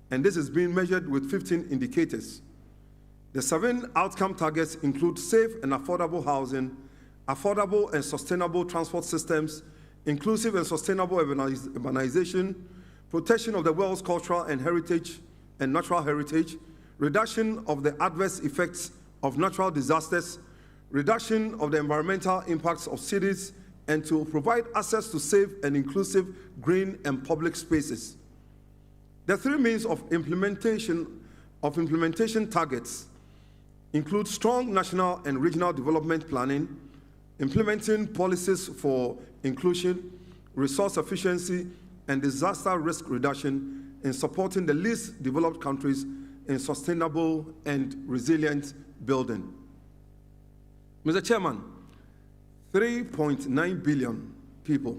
Speaker 7: and this is being measured with 15 indicators. The 7 outcome targets include safe and affordable housing, affordable and sustainable transport systems, inclusive and sustainable urbanization, protection of the world's cultural and heritage and natural heritage, reduction of the adverse effects of natural disasters, reduction of the environmental impacts of cities, and to provide access to safe and inclusive green and public spaces. The three means of implementation targets include strong national and regional development planning, implementing policies for inclusion, resource efficiency, and disaster risk reduction in supporting the least developed countries in sustainable and resilient building. Mr. Chairman, 3.9 billion people,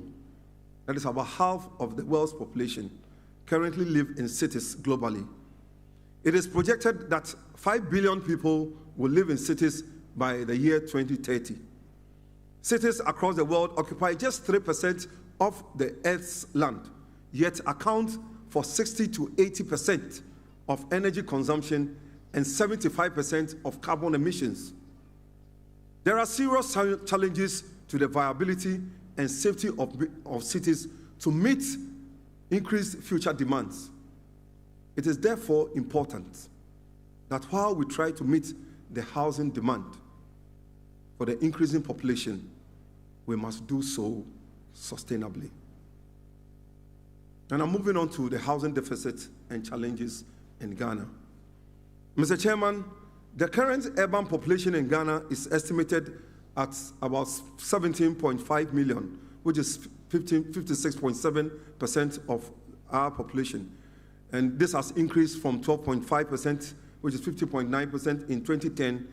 Speaker 7: that is about half of the world's population, currently live in cities globally. It is projected that 5 billion people will live in cities by the year 2030. Cities across the world occupy just 3% of the Earth's land, yet account for 60 to 80% of energy consumption and 75% of carbon emissions. There are serious challenges to the viability and safety of cities to meet increased future demands. It is therefore important that while we try to meet the housing demand for the increasing population, we must do so sustainably. And I'm moving on to the housing deficit and challenges in Ghana. Mr. Chairman, the current urban population in Ghana is estimated at about 17.5 million, which is 56.7% of our population. And this has increased from 12.5%, which is 50.9% in 2010.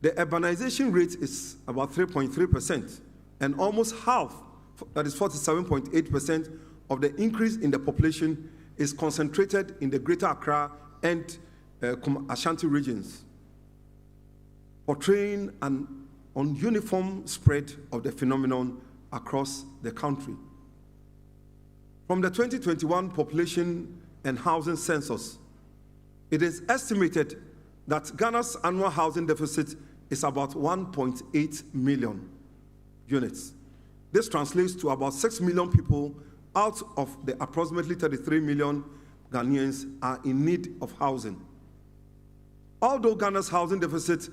Speaker 7: The urbanization rate is about 3.3%, and almost half, that is 47.8%, of the increase in the population is concentrated in the Greater Accra and Ashanti regions, portraying an uniform spread of the phenomenon across the country. From the 2021 population and housing census, it is estimated that Ghana's annual housing deficit is about 1.8 million units. This translates to about 6 million people out of the approximately 33 million Ghanaians are in need of housing. Although Ghana's housing deficit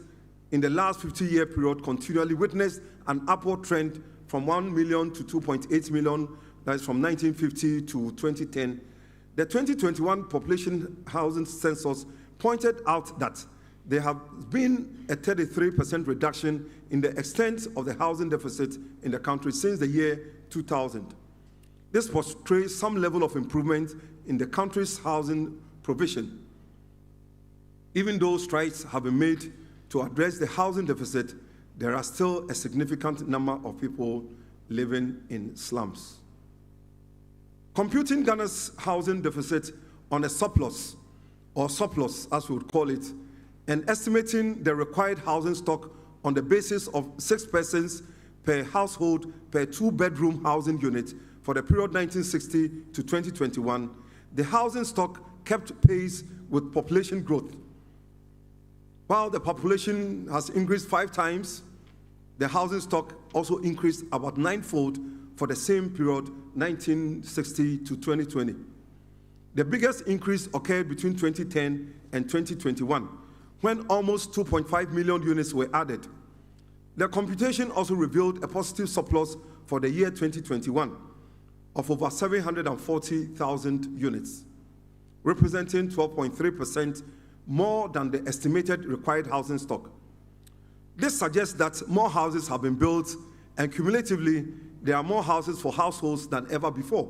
Speaker 7: in the last 50-year period continually witnessed an upward trend from 1 million to 2.8 million, that is from 1950 to 2010, the 2021 population housing census pointed out that there have been a 33% reduction in the extent of the housing deficit in the country since the year 2000. This portrays some level of improvement in the country's housing provision. Even though strides have been made to address the housing deficit, there are still a significant number of people living in slums. Computing Ghana's housing deficit on a surplus, or surplus as we would call it, and estimating the required housing stock on the basis of 6 persons per household per 2-bedroom housing unit for the period 1960 to 2021, the housing stock kept pace with population growth. While the population has increased 5 times, the housing stock also increased about 9-fold for the same period, 1960 to 2020. The biggest increase occurred between 2010 and 2021, when almost 2.5 million units were added. The computation also revealed a positive surplus for the year 2021 of over 740,000 units, representing 12.3% more than the estimated required housing stock. This suggests that more houses have been built, and cumulatively, there are more houses for households than ever before.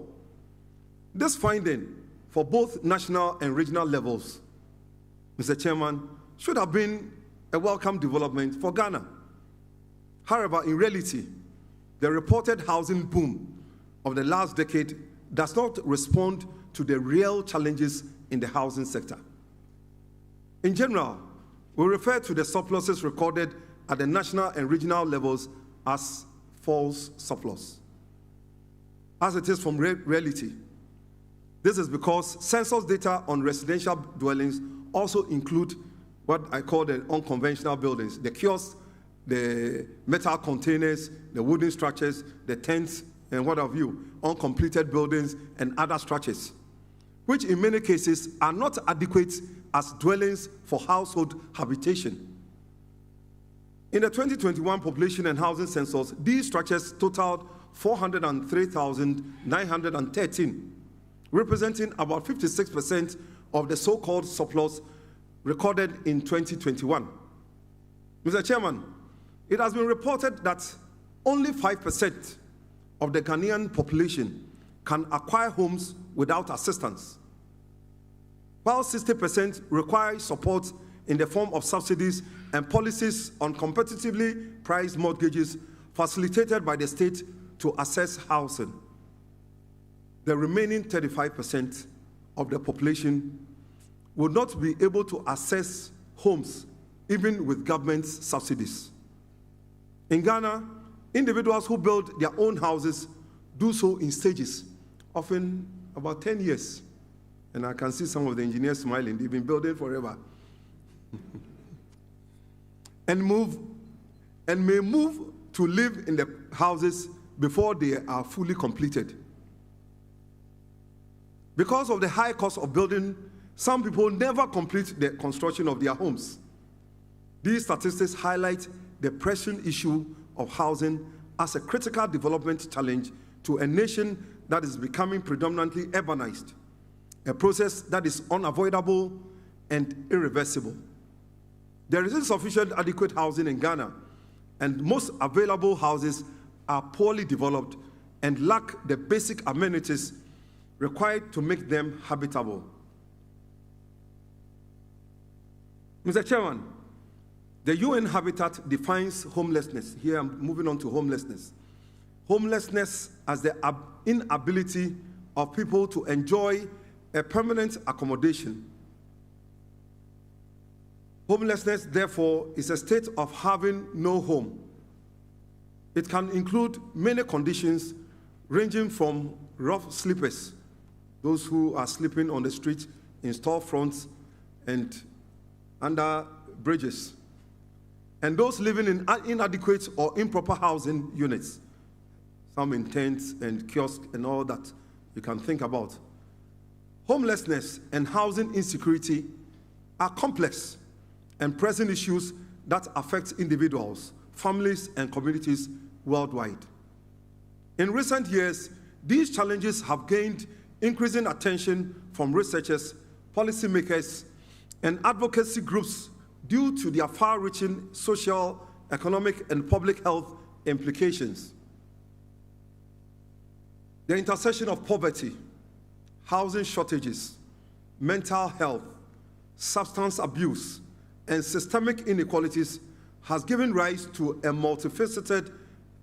Speaker 7: This finding, for both national and regional levels, Mr. Chairman, should have been a welcome development for Ghana. However, in reality, the reported housing boom of the last decade does not respond to the real challenges in the housing sector. In general, we refer to the surpluses recorded at the national and regional levels as false surplus, as it is from reality. This is because census data on residential dwellings also include what I call the unconventional buildings, the kiosks, the metal containers, the wooden structures, the tents, and what have you, uncompleted buildings and other structures, which in many cases are not adequate as dwellings for household habitation. In the 2021 population and housing census, these structures totaled 403,913, representing about 56% of the so-called surplus recorded in 2021. Mr. Chairman, it has been reported that only 5% of the Ghanaian population can acquire homes without assistance, while 60% require support in the form of subsidies and policies on competitively priced mortgages facilitated by the state to access housing. The remaining 35% of the population would not be able to access homes even with government subsidies. In Ghana, individuals who build their own houses do so in stages, often about 10 years. And I can see some of the engineers smiling. They've been building forever. and may move to live in the houses before they are fully completed. Because of the high cost of building, some people never complete the construction of their homes. These statistics highlight the pressing issue of housing as a critical development challenge to a nation that is becoming predominantly urbanized, a process that is unavoidable and irreversible. There is insufficient adequate housing in Ghana, and most available houses are poorly developed and lack the basic amenities required to make them habitable. Mr. Chairman, the UN Habitat defines homelessness. Here I'm moving on to homelessness. Homelessness as the inability of people to enjoy a permanent accommodation. Homelessness, therefore, is a state of having no home. It can include many conditions ranging from rough sleepers, those who are sleeping on the street, in storefronts, and under bridges, and those living in inadequate or improper housing units, some in tents and kiosks and all that you can think about. Homelessness and housing insecurity are complex and pressing issues that affect individuals, families, and communities worldwide. In recent years, these challenges have gained increasing attention from researchers, policymakers, and advocacy groups due to their far-reaching social, economic, and public health implications. The intersection of poverty, housing shortages, mental health, substance abuse, and systemic inequalities has given rise to a multifaceted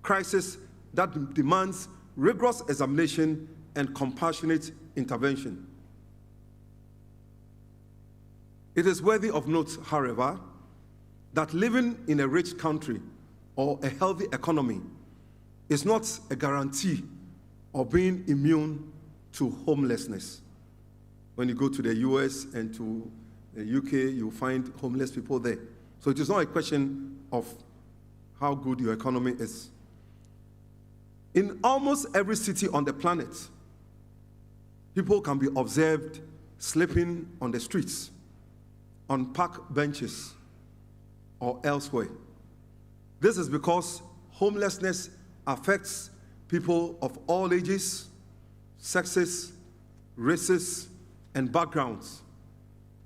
Speaker 7: crisis that demands rigorous examination and compassionate intervention. It is worthy of note, however, that living in a rich country or a healthy economy is not a guarantee of being immune to homelessness. When you go to the US and to the UK, you find homeless people there. So it is not a question of how good your economy is. In almost every city on the planet, people can be observed sleeping on the streets, on park benches, or elsewhere. This is because homelessness affects people of all ages, sexes, races, and backgrounds.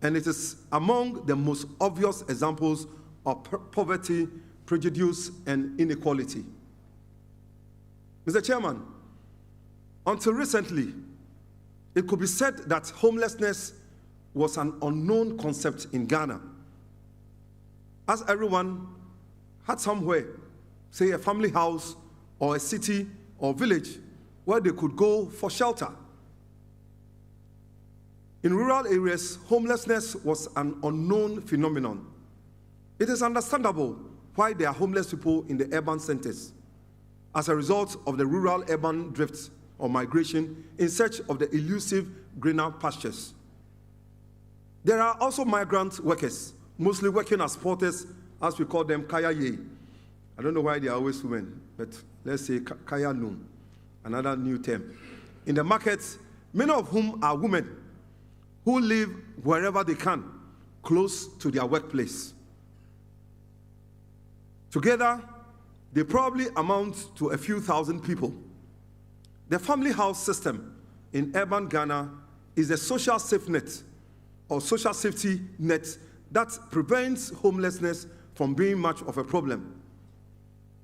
Speaker 7: And it is among the most obvious examples of poverty, prejudice, and inequality. Mr. Chairman, until recently, it could be said that homelessness was an unknown concept in Ghana, as everyone had somewhere, say a family house or a city or village, where they could go for shelter. In rural areas, homelessness was an unknown phenomenon. It is understandable why there are homeless people in the urban centers as a result of the rural-urban drift or migration in search of the elusive greener pastures. There are also migrant workers, mostly working as porters, as we call them, GhIE. I don't know why they are always women, but let's say Kaya Noon, another new term. In the markets, many of whom are women who live wherever they can, close to their workplace. Together, they probably amount to a few thousand people. The family house system in urban Ghana is a social safety net or social safety net that prevents homelessness from being much of a problem.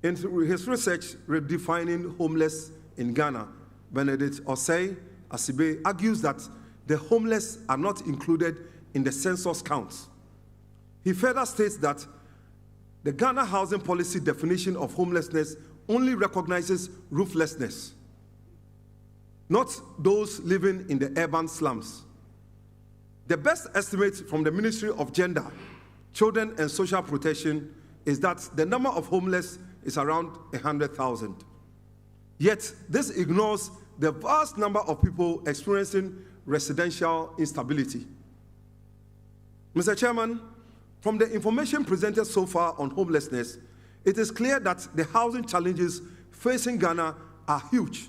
Speaker 7: In his research redefining homeless in Ghana, Benedict Osei Asibe argues that the homeless are not included in the census counts. He further states that the Ghana housing policy definition of homelessness only recognizes rooflessness, not those living in the urban slums. The best estimate from the Ministry of Gender, Children and Social Protection is that the number of homeless is around 100,000. Yet, this ignores the vast number of people experiencing residential instability. Mr. Chairman, from the information presented so far on homelessness, it is clear that the housing challenges facing Ghana are huge,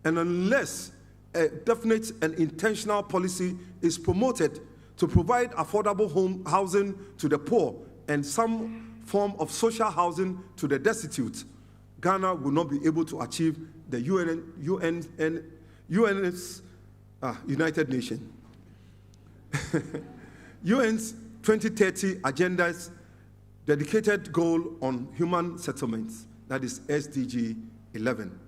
Speaker 7: and unless a definite and intentional policy is promoted to provide affordable housing to the poor and some form of social housing to the destitute, Ghana will not be able to achieve the UN's United Nations. UN's 2030 agenda's dedicated goal on human settlements, that is SDG 11,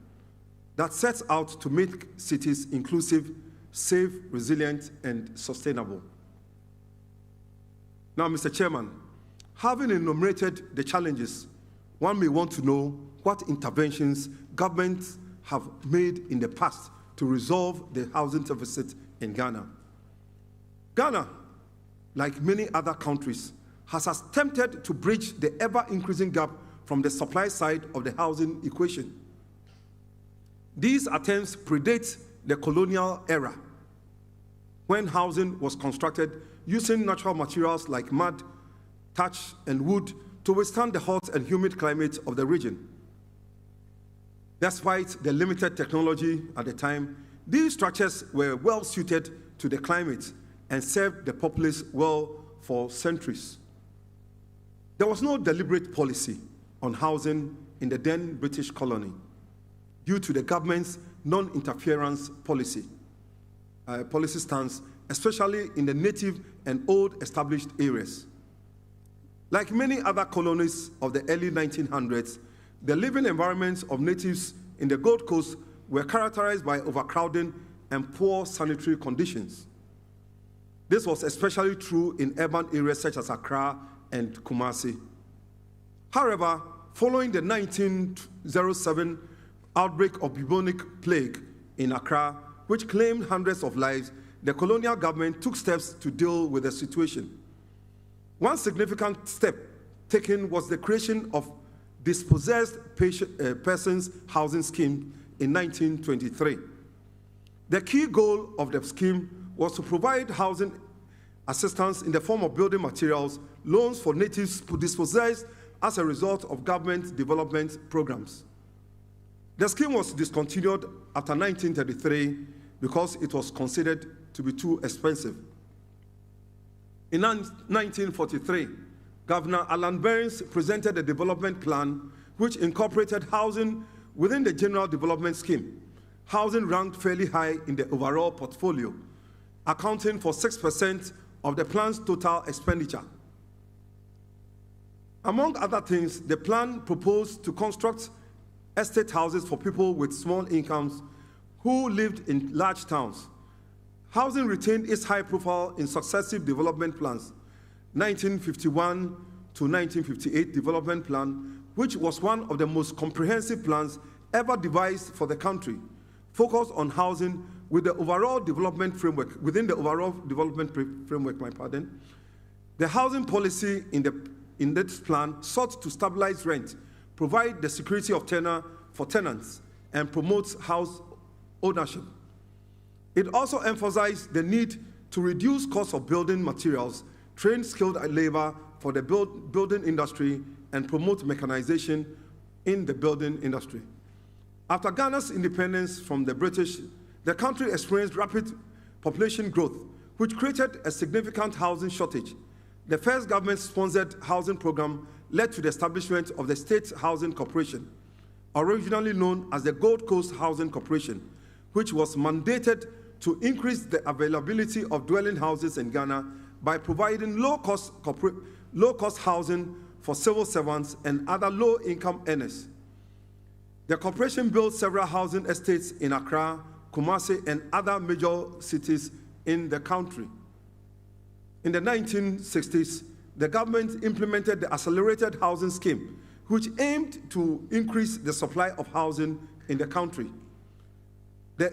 Speaker 7: that sets out to make cities inclusive, safe, resilient, and sustainable. Now, Mr. Chairman, having enumerated the challenges, one may want to know what interventions governments have made in the past to resolve the housing deficit in Ghana. Ghana, like many other countries, has attempted to bridge the ever-increasing gap from the supply side of the housing equation. These attempts predate the colonial era, when housing was constructed using natural materials like mud, thatch, and wood to withstand the hot and humid climate of the region. Despite the limited technology at the time, these structures were well suited to the climate and served the populace well for centuries. There was no deliberate policy on housing in the then British colony due to the government's non-interference policy stance, especially in the native and old established areas. Like many other colonies of the early 1900s, the living environments of natives in the Gold Coast were characterized by overcrowding and poor sanitary conditions. This was especially true in urban areas such as Accra and Kumasi. However, following the 1907 outbreak of bubonic plague in Accra, which claimed hundreds of lives, the colonial government took steps to deal with the situation. One significant step taken was the creation of Dispossessed Persons Housing Scheme in 1923. The key goal of the scheme was to provide housing assistance in the form of building materials, loans for natives dispossessed as a result of government development programs. The scheme was discontinued after 1933 because it was considered to be too expensive. In 1943, Governor Alan Burns presented a development plan which incorporated housing within the General Development Scheme. Housing ranked fairly high in the overall portfolio, accounting for 6% of the plan's total expenditure. Among other things, the plan proposed to construct estate houses for people with small incomes who lived in large towns. Housing retained its high profile in successive development plans. 1951 to 1958 development plan, which was one of the most comprehensive plans ever devised for the country, focused on housing within the overall development framework. The housing policy in this plan sought to stabilize rent, provide the security of tenure for tenants, and promote house ownership. It also emphasized the need to reduce costs of building materials, train skilled labor for the building industry, and promote mechanization in the building industry. After Ghana's independence from the British, the country experienced rapid population growth, which created a significant housing shortage. The first government-sponsored housing program led to the establishment of the State Housing Corporation, originally known as the Gold Coast Housing Corporation, which was mandated to increase the availability of dwelling houses in Ghana by providing low-cost housing for civil servants and other low-income earners. The corporation built several housing estates in Accra, Kumasi, and other major cities in the country. In the 1960s, the government implemented the Accelerated Housing Scheme, which aimed to increase the supply of housing in the country. The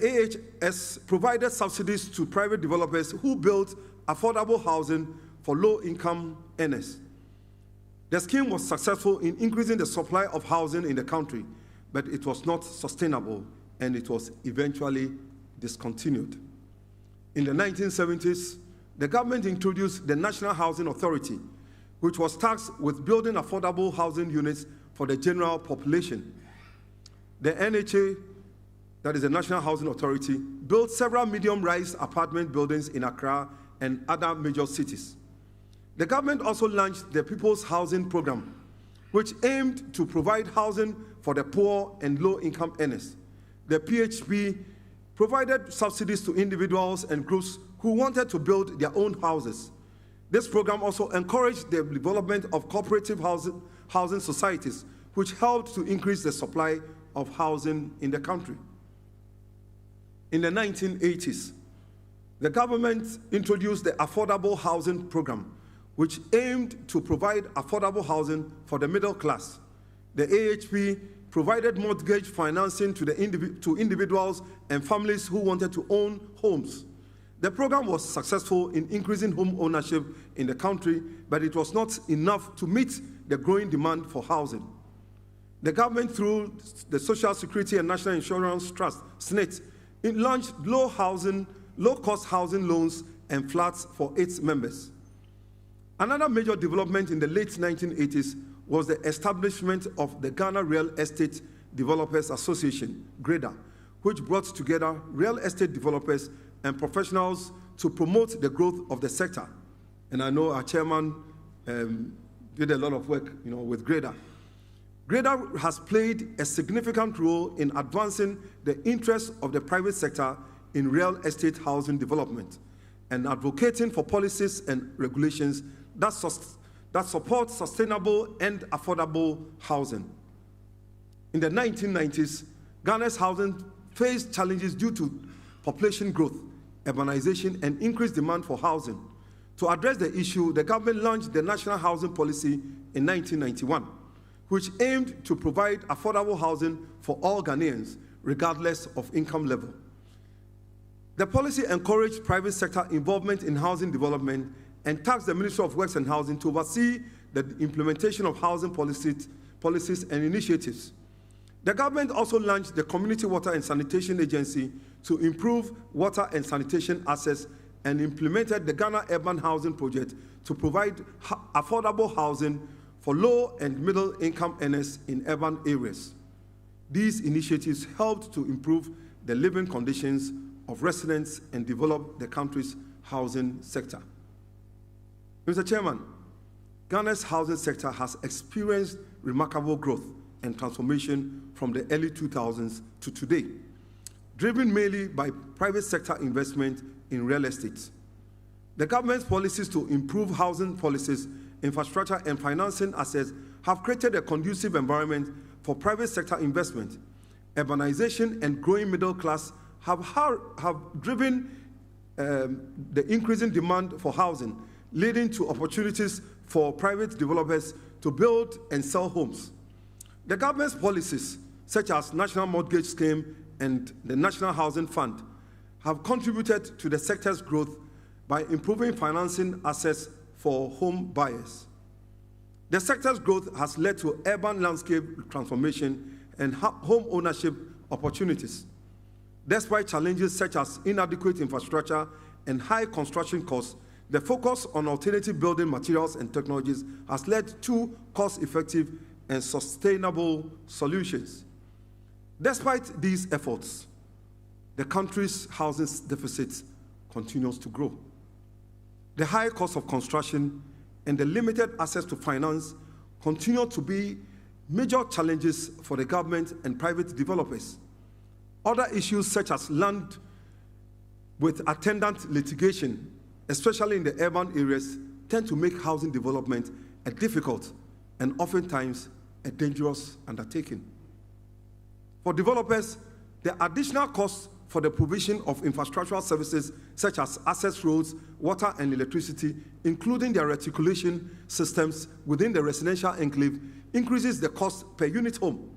Speaker 7: AHS provided subsidies to private developers who built affordable housing for low-income earners. The scheme was successful in increasing the supply of housing in the country, but it was not sustainable, and it was eventually discontinued. In the 1970s, the government introduced the National Housing Authority, which was tasked with building affordable housing units for the general population. The NHA, that is the National Housing Authority, built several medium-rise apartment buildings in Accra and other major cities. The government also launched the People's Housing Program, which aimed to provide housing for the poor and low-income earners. The PHP provided subsidies to individuals and groups who wanted to build their own houses. This program also encouraged the development of cooperative housing societies, which helped to increase the supply of housing in the country. In the 1980s, the government introduced the Affordable Housing Program, which aimed to provide affordable housing for the middle class. The AHP provided mortgage financing to individuals and families who wanted to own homes. The program was successful in increasing home ownership in the country, but it was not enough to meet the growing demand for housing. The government, through the Social Security and National Insurance Trust, SNIT, it launched low-cost housing loans and flats for its members. Another major development in the late 1980s was the establishment of the Ghana Real Estate Developers Association, GhIE, which brought together real estate developers and professionals to promote the growth of the sector. And I know our chairman did a lot of work, with GhIE. GhIE has played a significant role in advancing the interests of the private sector in real estate housing development and advocating for policies and regulations that support sustainable and affordable housing. In the 1990s, Ghana's housing faced challenges due to population growth, urbanization, and increased demand for housing. To address the issue, the government launched the National Housing Policy in 1991, which aimed to provide affordable housing for all Ghanaians, regardless of income level. The policy encouraged private sector involvement in housing development and tasked the Ministry of Works and Housing to oversee the implementation of housing policies and initiatives. The government also launched the Community Water and Sanitation Agency to improve water and sanitation access and implemented the Ghana Urban Housing Project to provide affordable housing for low and middle income earners in urban areas. These initiatives helped to improve the living conditions of residents and develop the country's housing sector. Mr. Chairman, Ghana's housing sector has experienced remarkable growth and transformation from the early 2000s to today, driven mainly by private sector investment in real estate. The government's policies to improve housing policies, infrastructure, and financing assets have created a conducive environment for private sector investment. Urbanization and growing middle class have driven the increasing demand for housing, leading to opportunities for private developers to build and sell homes. The government's policies, such as National Mortgage Scheme and the National Housing Fund, have contributed to the sector's growth by improving financing access for home buyers. The sector's growth has led to urban landscape transformation and home ownership opportunities. Despite challenges such as inadequate infrastructure and high construction costs, the focus on alternative building materials and technologies has led to cost-effective and sustainable solutions. Despite these efforts, the country's housing deficit continues to grow. The high cost of construction and the limited access to finance continue to be major challenges for the government and private developers. Other issues such as land with attendant litigation, especially in the urban areas, tend to make housing development a difficult and oftentimes a dangerous undertaking. For developers, the additional costs for the provision of infrastructural services such as access roads, water and electricity, including their reticulation systems within the residential enclave, increases the cost per unit home.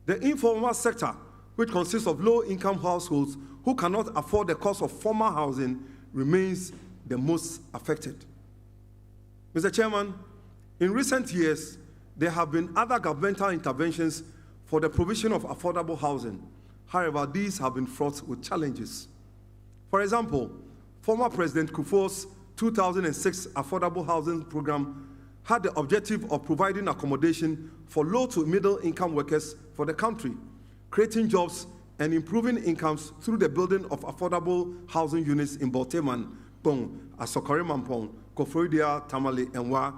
Speaker 7: The informal sector, which consists of low-income households who cannot afford the cost of formal housing, remains the most affected. Mr. Chairman, in recent years, there have been other governmental interventions for the provision of affordable housing. However, these have been fraught with challenges. For example, former President Kufuor's 2006 Affordable Housing Program had the objective of providing accommodation for low to middle income workers for the country, creating jobs and improving incomes through the building of affordable housing units in Bolteman, Pong, Asokore Mampong, Koforidia, Tamale, and Wa,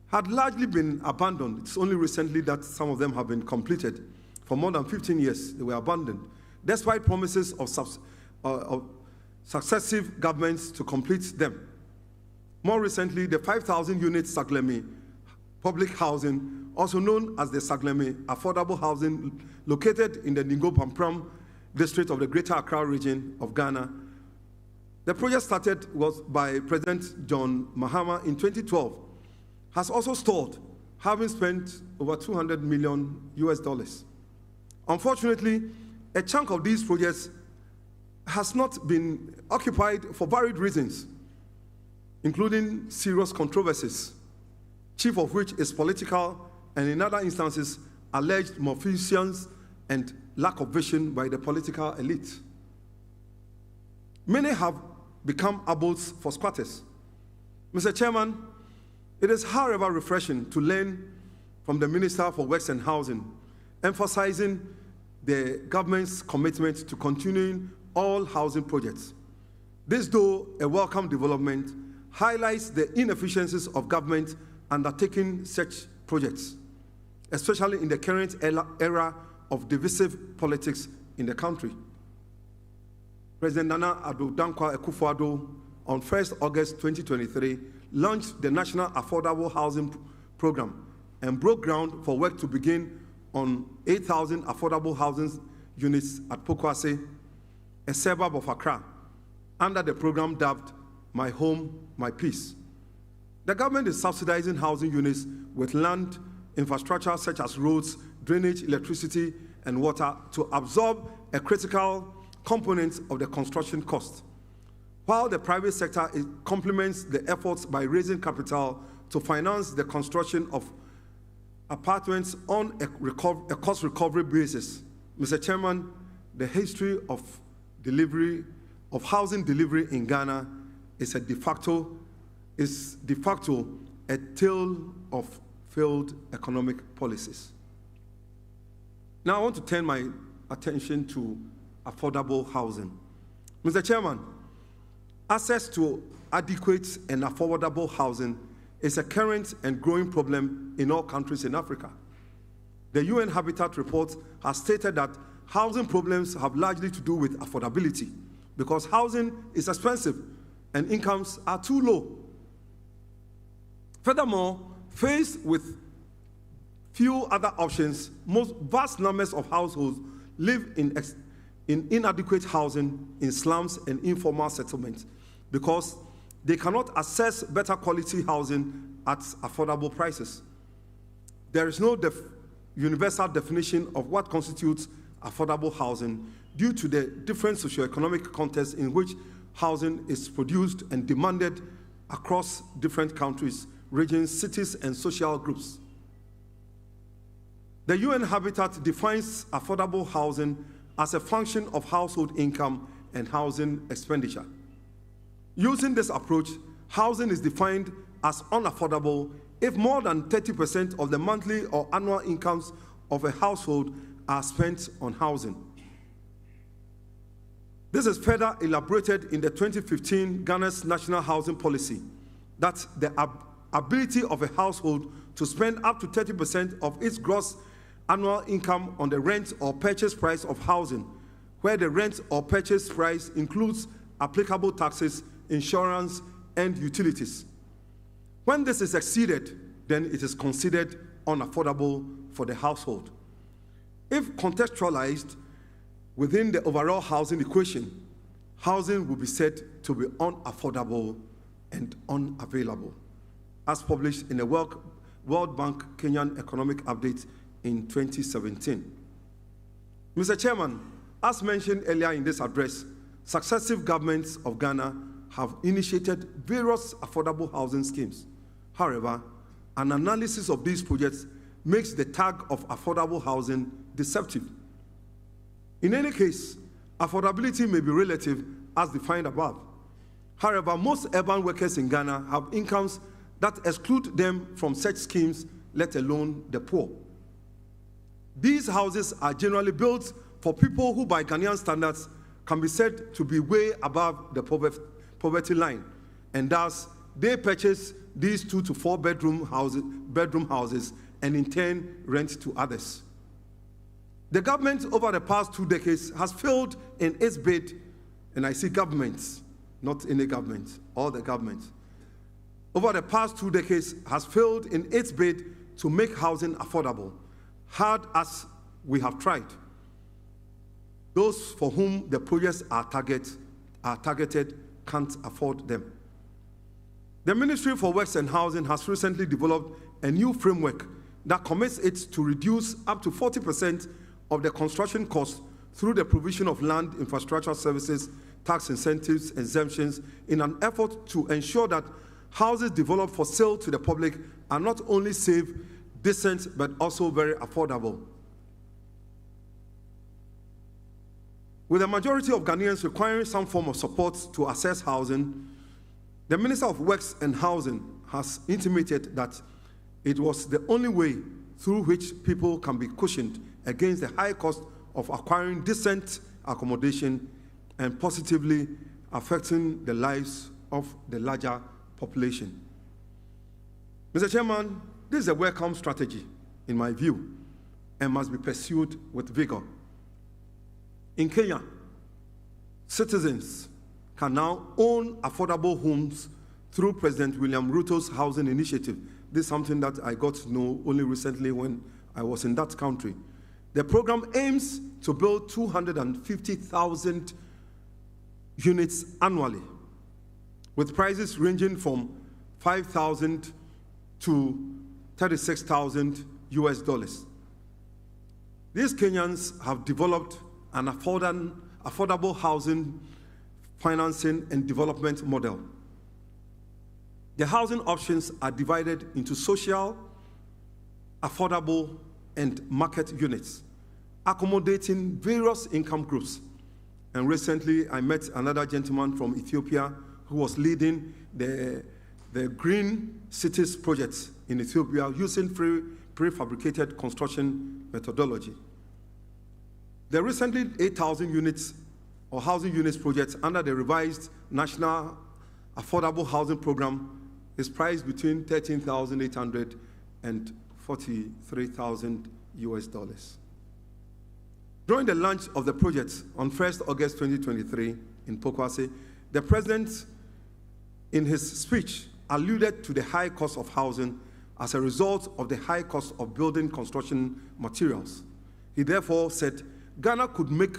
Speaker 7: had largely been abandoned. It's only recently that some of them have been completed. For more than 15 years, they were abandoned, despite promises of successive governments to complete them. More recently, the 5,000 unit Saglemi public housing, also known as the Saglemi Affordable Housing, located in the Ningo Pampram district of the Greater Accra region of Ghana. The project started by President John Mahama in 2012, has also stalled, having spent over $200 million US. Unfortunately, a chunk of these projects has not been occupied for varied reasons, including serious controversies, chief of which is political, and in other instances, alleged malfeasance and lack of vision by the political elite. Many have become abodes for squatters. Mr. Chairman, it is however refreshing to learn from the Minister for Works and Housing, emphasizing the government's commitment to continuing all housing projects. This, though a welcome development, highlights the inefficiencies of government undertaking such projects, especially in the current era of divisive politics in the country. President Nana Addo Dankwa Akufo-Addo, on 1st August 2023, launched the National Affordable Housing Program and broke ground for work to begin on 8,000 affordable housing units at Pokwase, a suburb of Accra, under the program dubbed My Home, My Peace. The government is subsidizing housing units with land infrastructure such as roads, drainage, electricity, and water to absorb a critical component of the construction cost, while the private sector complements the efforts by raising capital to finance the construction of apartments on a cost recovery basis. Mr. Chairman, the history of housing delivery in Ghana is de facto a tale of failed economic policies. Now I want to turn my attention to affordable housing. Mr. Chairman, access to adequate and affordable housing is a current and growing problem in all countries in Africa. The UN Habitat Report has stated that housing problems have largely to do with affordability because housing is expensive and incomes are too low. Furthermore, faced with few other options, vast numbers of households live in inadequate housing in slums and informal settlements because they cannot access better quality housing at affordable prices. There is no universal definition of what constitutes affordable housing due to the different socioeconomic context in which housing is produced and demanded across different countries, regions, cities, and social groups. The UN Habitat defines affordable housing as a function of household income and housing expenditure. Using this approach, housing is defined as unaffordable if more than 30% of the monthly or annual incomes of a household are spent on housing. This is further elaborated in the 2015 Ghana's National Housing Policy that the ability of a household to spend up to 30% of its gross annual income on the rent or purchase price of housing, where the rent or purchase price includes applicable taxes, insurance, and utilities. When this is exceeded, then it is considered unaffordable for the household. If contextualized within the overall housing equation, housing will be said to be unaffordable and unavailable, as published in the World Bank Kenyan Economic Update in 2017. Mr. Chairman, as mentioned earlier in this address, successive governments of Ghana have initiated various affordable housing schemes. However, an analysis of these projects makes the tag of affordable housing deceptive. In any case, affordability may be relative as defined above. However, most urban workers in Ghana have incomes that exclude them from such schemes, let alone the poor. These houses are generally built for people who, by Ghanaian standards, can be said to be way above the poverty line, and thus they purchase these 2 to 4 bedroom houses and in turn rent to others. The government over the past 2 decades has failed in its bid, and I see governments, not any government, all the governments, over the past 2 decades has failed in its bid to make housing affordable, hard as we have tried. Those for whom the projects are targeted can't afford them. The Ministry for Works and Housing has recently developed a new framework that commits it to reduce up to 40% of the construction costs through the provision of land infrastructure services, tax incentives, exemptions, in an effort to ensure that houses developed for sale to the public are not only safe, decent, but also very affordable. With the majority of Ghanaians requiring some form of support to access housing, the Minister of Works and Housing has intimated that it was the only way through which people can be cushioned against the high cost of acquiring decent accommodation and positively affecting the lives of the larger population. Mr. Chairman, this is a welcome strategy, in my view, and must be pursued with vigor. In Kenya, citizens can now own affordable homes through President William Ruto's housing initiative. This is something that I got to know only recently when I was in that country. The program aims to build 250,000 units annually, with prices ranging from $5,000 to $36,000 US. These Kenyans have developed an affordable housing financing and development model. The housing options are divided into social, affordable, and market units, accommodating various income groups. And recently, I met another gentleman from Ethiopia who was leading the Green Cities project in Ethiopia using prefabricated construction methodology. The recently 8,000 units or housing units project under the revised National Affordable Housing Program is priced between $13,800 and $43,000 US. During the launch of the project on 1st August 2023 in Pokwase, the President, in his speech, alluded to the high cost of housing as a result of the high cost of building construction materials. He therefore said Ghana could not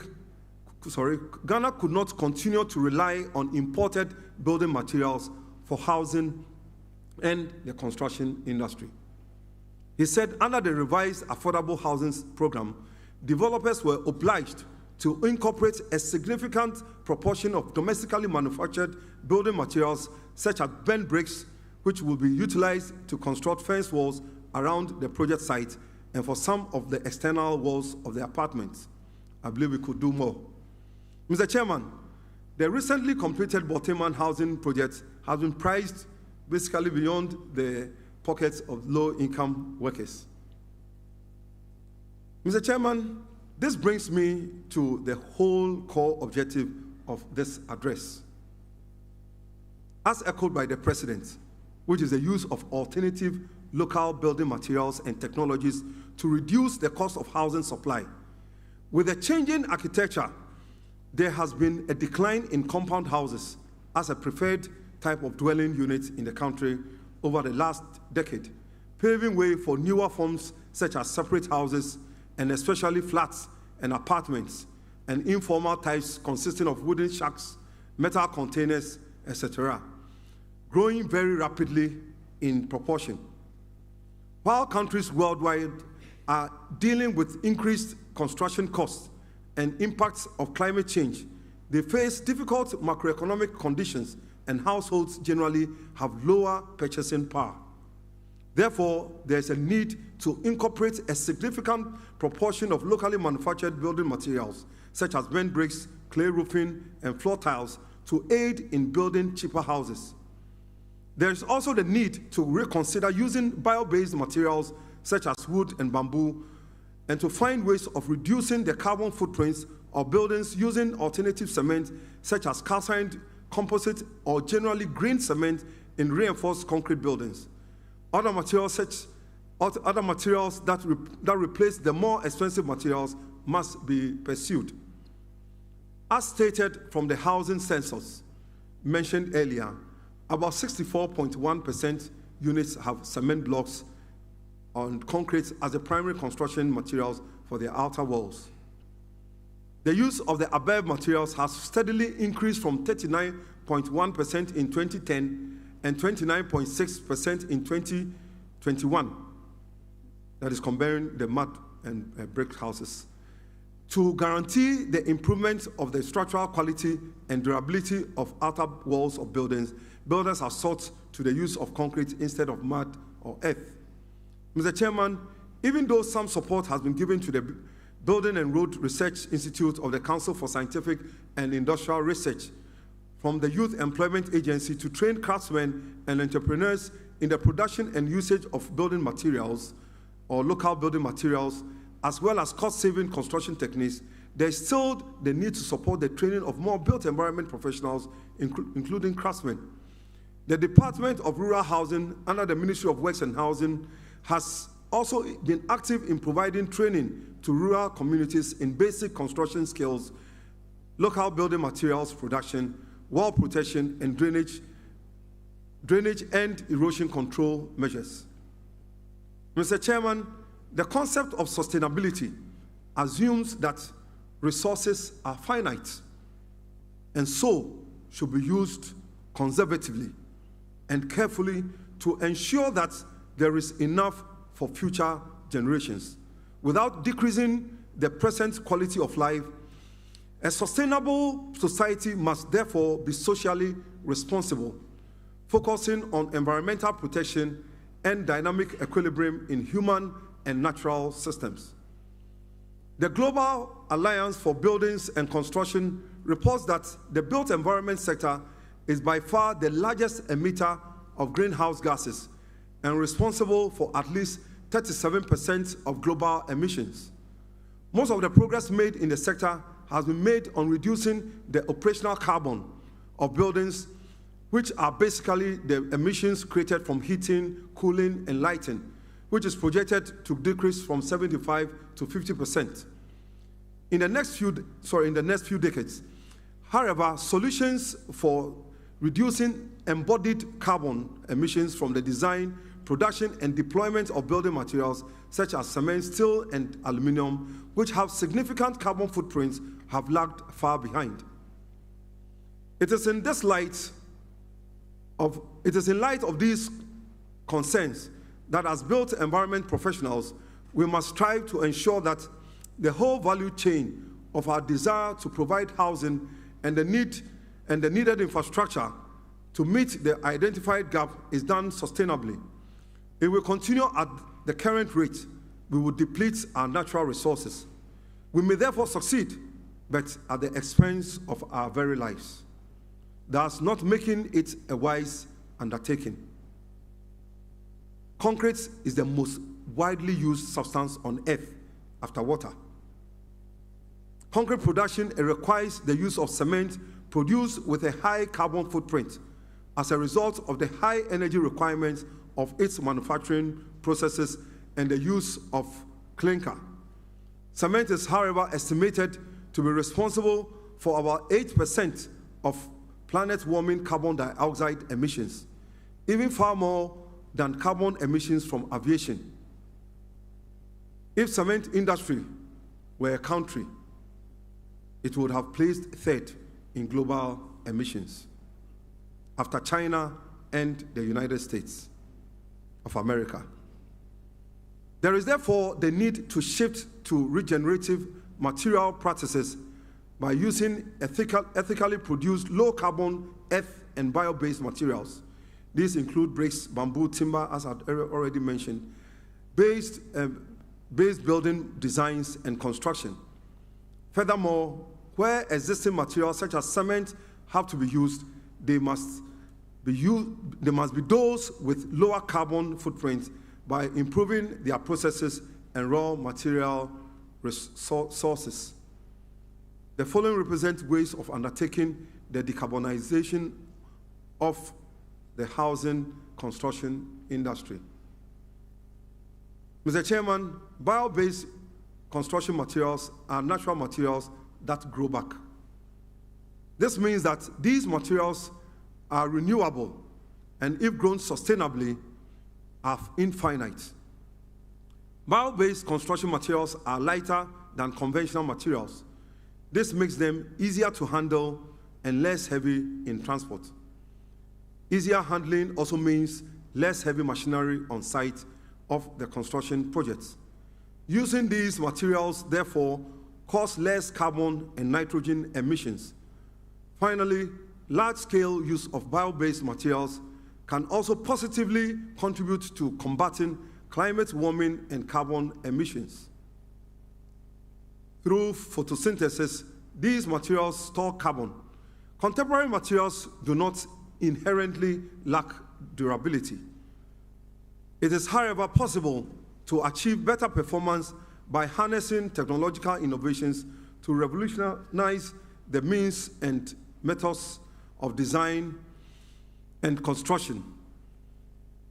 Speaker 7: continue to rely on imported building materials for housing and the construction industry. He said under the revised Affordable Housing Program, developers were obliged to incorporate a significant proportion of domestically manufactured building materials such as bent bricks, which will be utilized to construct fence walls around the project site and for some of the external walls of the apartments. I believe we could do more. Mr. Chairman, the recently completed Boteman housing project has been priced basically beyond the pockets of low-income workers. Mr. Chairman, this brings me to the whole core objective of this address. As echoed by the President, which is the use of alternative local building materials and technologies to reduce the cost of housing supply. With the changing architecture, there has been a decline in compound houses as a preferred type of dwelling unit in the country over the last decade, paving way for newer forms such as separate houses and especially flats and apartments and informal types consisting of wooden shacks, metal containers, etc., growing very rapidly in proportion. While countries worldwide are dealing with increased construction costs and impacts of climate change, they face difficult macroeconomic conditions and households generally have lower purchasing power. Therefore, there is a need to incorporate a significant proportion of locally manufactured building materials, such as vent bricks, clay roofing, and floor tiles, to aid in building cheaper houses. There is also the need to reconsider using bio-based materials, such as wood and bamboo, and to find ways of reducing the carbon footprints of buildings using alternative cement, such as calcined composite or generally green cement in reinforced concrete buildings. Other materials that replace the more expensive materials must be pursued. As stated from the housing census mentioned earlier, about 64.1% units have cement blocks on concrete as the primary construction materials for their outer walls. The use of the above materials has steadily increased from 39.1% in 2010 and 29.6% in 2021. That is comparing the mud and brick houses. To guarantee the improvement of the structural quality and durability of outer walls of buildings, builders have sought to the use of concrete instead of mud or earth. Mr. Chairman, even though some support has been given to the Building and Road Research Institute of the Council for Scientific and Industrial Research from the Youth Employment Agency to train craftsmen and entrepreneurs in the production and usage of building materials or local building materials, as well as cost-saving construction techniques, there is still the need to support the training of more built environment professionals, including craftsmen. The Department of Rural Housing under the Ministry of Works and Housing has also been active in providing training to rural communities in basic construction skills, local building materials production, wall protection, and drainage and erosion control measures. Mr. Chairman, the concept of sustainability assumes that resources are finite and so should be used conservatively and carefully to ensure that there is enough for future generations without decreasing the present quality of life. A sustainable society must therefore be socially responsible, focusing on environmental protection and dynamic equilibrium in human and natural systems. The Global Alliance for Buildings and Construction reports that the built environment sector is by far the largest emitter of greenhouse gases and responsible for at least 37% of global emissions. Most of the progress made in the sector has been made on reducing the operational carbon of buildings, which are basically the emissions created from heating, cooling, and lighting, which is projected to decrease from 75 to 50% in the next few decades. However, solutions for reducing embodied carbon emissions from the design, production, and deployment of building materials such as cement, steel, and aluminum, which have significant carbon footprints, have lagged far behind. It is in light of these concerns that as built environment professionals, we must strive to ensure that the whole value chain of our desire to provide housing and the needed infrastructure to meet the identified gap is done sustainably. If we continue at the current rate, we will deplete our natural resources. We may therefore succeed, but at the expense of our very lives, thus not making it a wise undertaking. Concrete is the most widely used substance on earth after water. Concrete production requires the use of cement produced with a high carbon footprint, as a result of the high energy requirements of its manufacturing processes and the use of clinker. Cement is, however, estimated to be responsible for about 8% of planet-warming carbon dioxide emissions, even far more than carbon emissions from aviation. If cement industry were a country, it would have placed third in global emissions, after China and the United States of America. There is therefore the need to shift to regenerative material practices by using ethically produced low-carbon earth and bio-based materials. These include bricks, bamboo, timber, as I've already mentioned, based building designs and construction. Furthermore, where existing materials such as cement have to be used, they must be those with lower carbon footprints by improving their processes and raw material sources. The following represent ways of undertaking the decarbonization of the housing construction industry. Mr. Chairman, bio-based construction materials are natural materials that grow back. This means that these materials are renewable and, if grown sustainably, are infinite. Bio-based construction materials are lighter than conventional materials. This makes them easier to handle and less heavy in transport. Easier handling also means less heavy machinery on site of the construction projects. Using these materials, therefore, cause less carbon and nitrogen emissions. Finally, large-scale use of bio-based materials can also positively contribute to combating climate warming and carbon emissions. Through photosynthesis, these materials store carbon. Contemporary materials do not inherently lack durability. It is, however, possible to achieve better performance by harnessing technological innovations to revolutionize the means and methods of design and construction.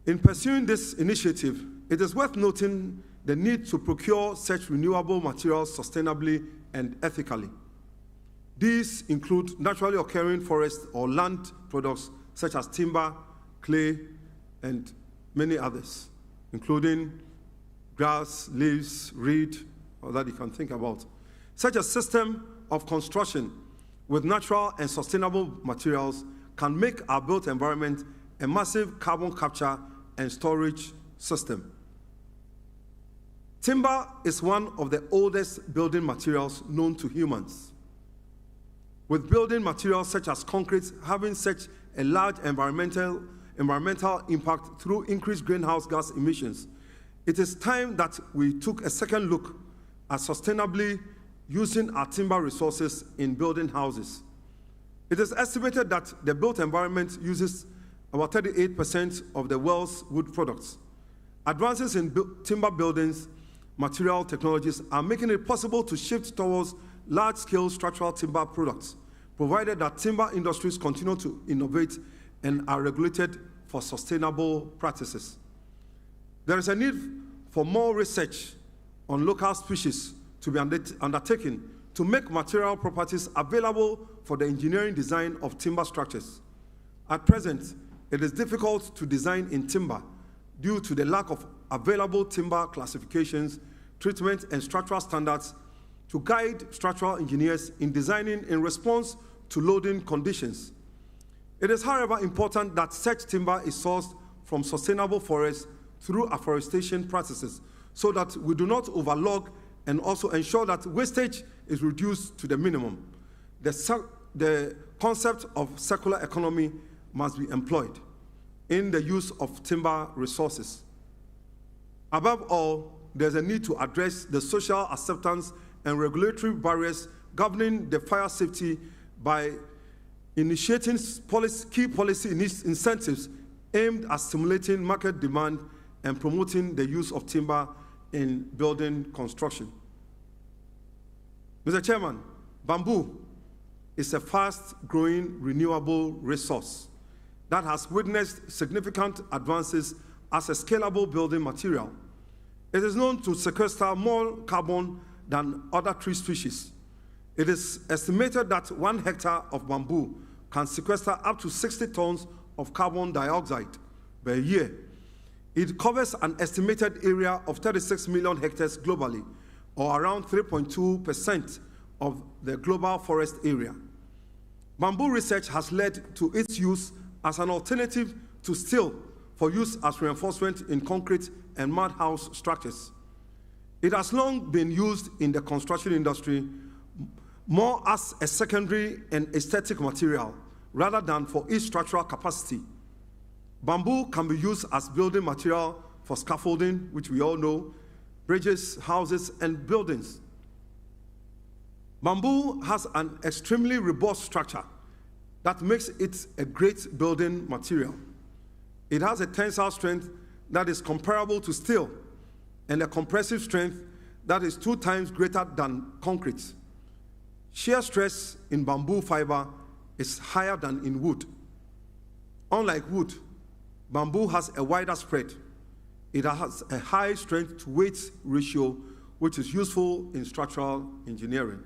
Speaker 7: In pursuing this initiative, it is worth noting the need to procure such renewable materials sustainably and ethically. These include naturally occurring forest or land products such as timber, clay, and many others, including grass, leaves, reed, or that you can think about. Such a system of construction with natural and sustainable materials can make our built environment a massive carbon capture and storage system. Timber is one of the oldest building materials known to humans. With building materials such as concrete having such a large environmental impact through increased greenhouse gas emissions, it is time that we took a second look at sustainably using our timber resources in building houses. It is estimated that the built environment uses about 38% of the world's wood products. Advances in timber buildings material technologies are making it possible to shift towards large-scale structural timber products, provided that timber industries continue to innovate and are regulated for sustainable practices. There is a need for more research on local species to be undertaken to make material properties available for the engineering design of timber structures. At present, it is difficult to design in timber due to the lack of available timber classifications, treatment, and structural standards to guide structural engineers in designing in response to loading conditions. It is, however, important that such timber is sourced from sustainable forests through afforestation practices so that we do not overlog and also ensure that wastage is reduced to the minimum. The concept of circular economy must be employed in the use of timber resources. Above all, there's a need to address the social acceptance and regulatory barriers governing the fire safety by initiating key policy incentives aimed at stimulating market demand and promoting the use of timber in building construction. Mr. Chairman, bamboo is a fast-growing renewable resource. that has witnessed significant advances as a scalable building material. It is known to sequester more carbon than other tree species. It is estimated that 1 hectare of bamboo can sequester up to 60 tons of carbon dioxide per year. It covers an estimated area of 36 million hectares globally, or around 3.2% of the global forest area. Bamboo research has led to its use as an alternative to steel for use as reinforcement in concrete and mud house structures. It has long been used in the construction industry more as a secondary and aesthetic material rather than for its structural capacity. Bamboo can be used as building material for scaffolding, which we all know, bridges, houses, and buildings. Bamboo has an extremely robust structure that makes it a great building material. It has a tensile strength that is comparable to steel and a compressive strength that is 2 times greater than concrete. Shear stress in bamboo fiber is higher than in wood. Unlike wood, bamboo has a wider spread. It has a high strength to weight ratio, which is useful in structural engineering.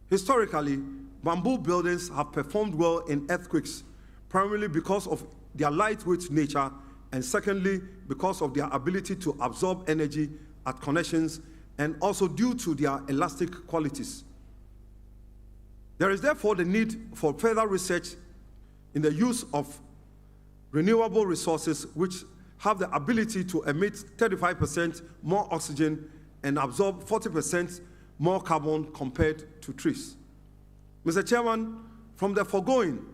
Speaker 7: Historically, bamboo buildings have performed well in earthquakes, primarily because of their lightweight nature, and secondly, because of their ability to absorb energy at connections, and also due to their elastic qualities. There is therefore the need for further research in the use of renewable resources which have the ability to emit 35% more oxygen and absorb 40% more carbon compared to trees. Mr. Chairman, from the foregoing,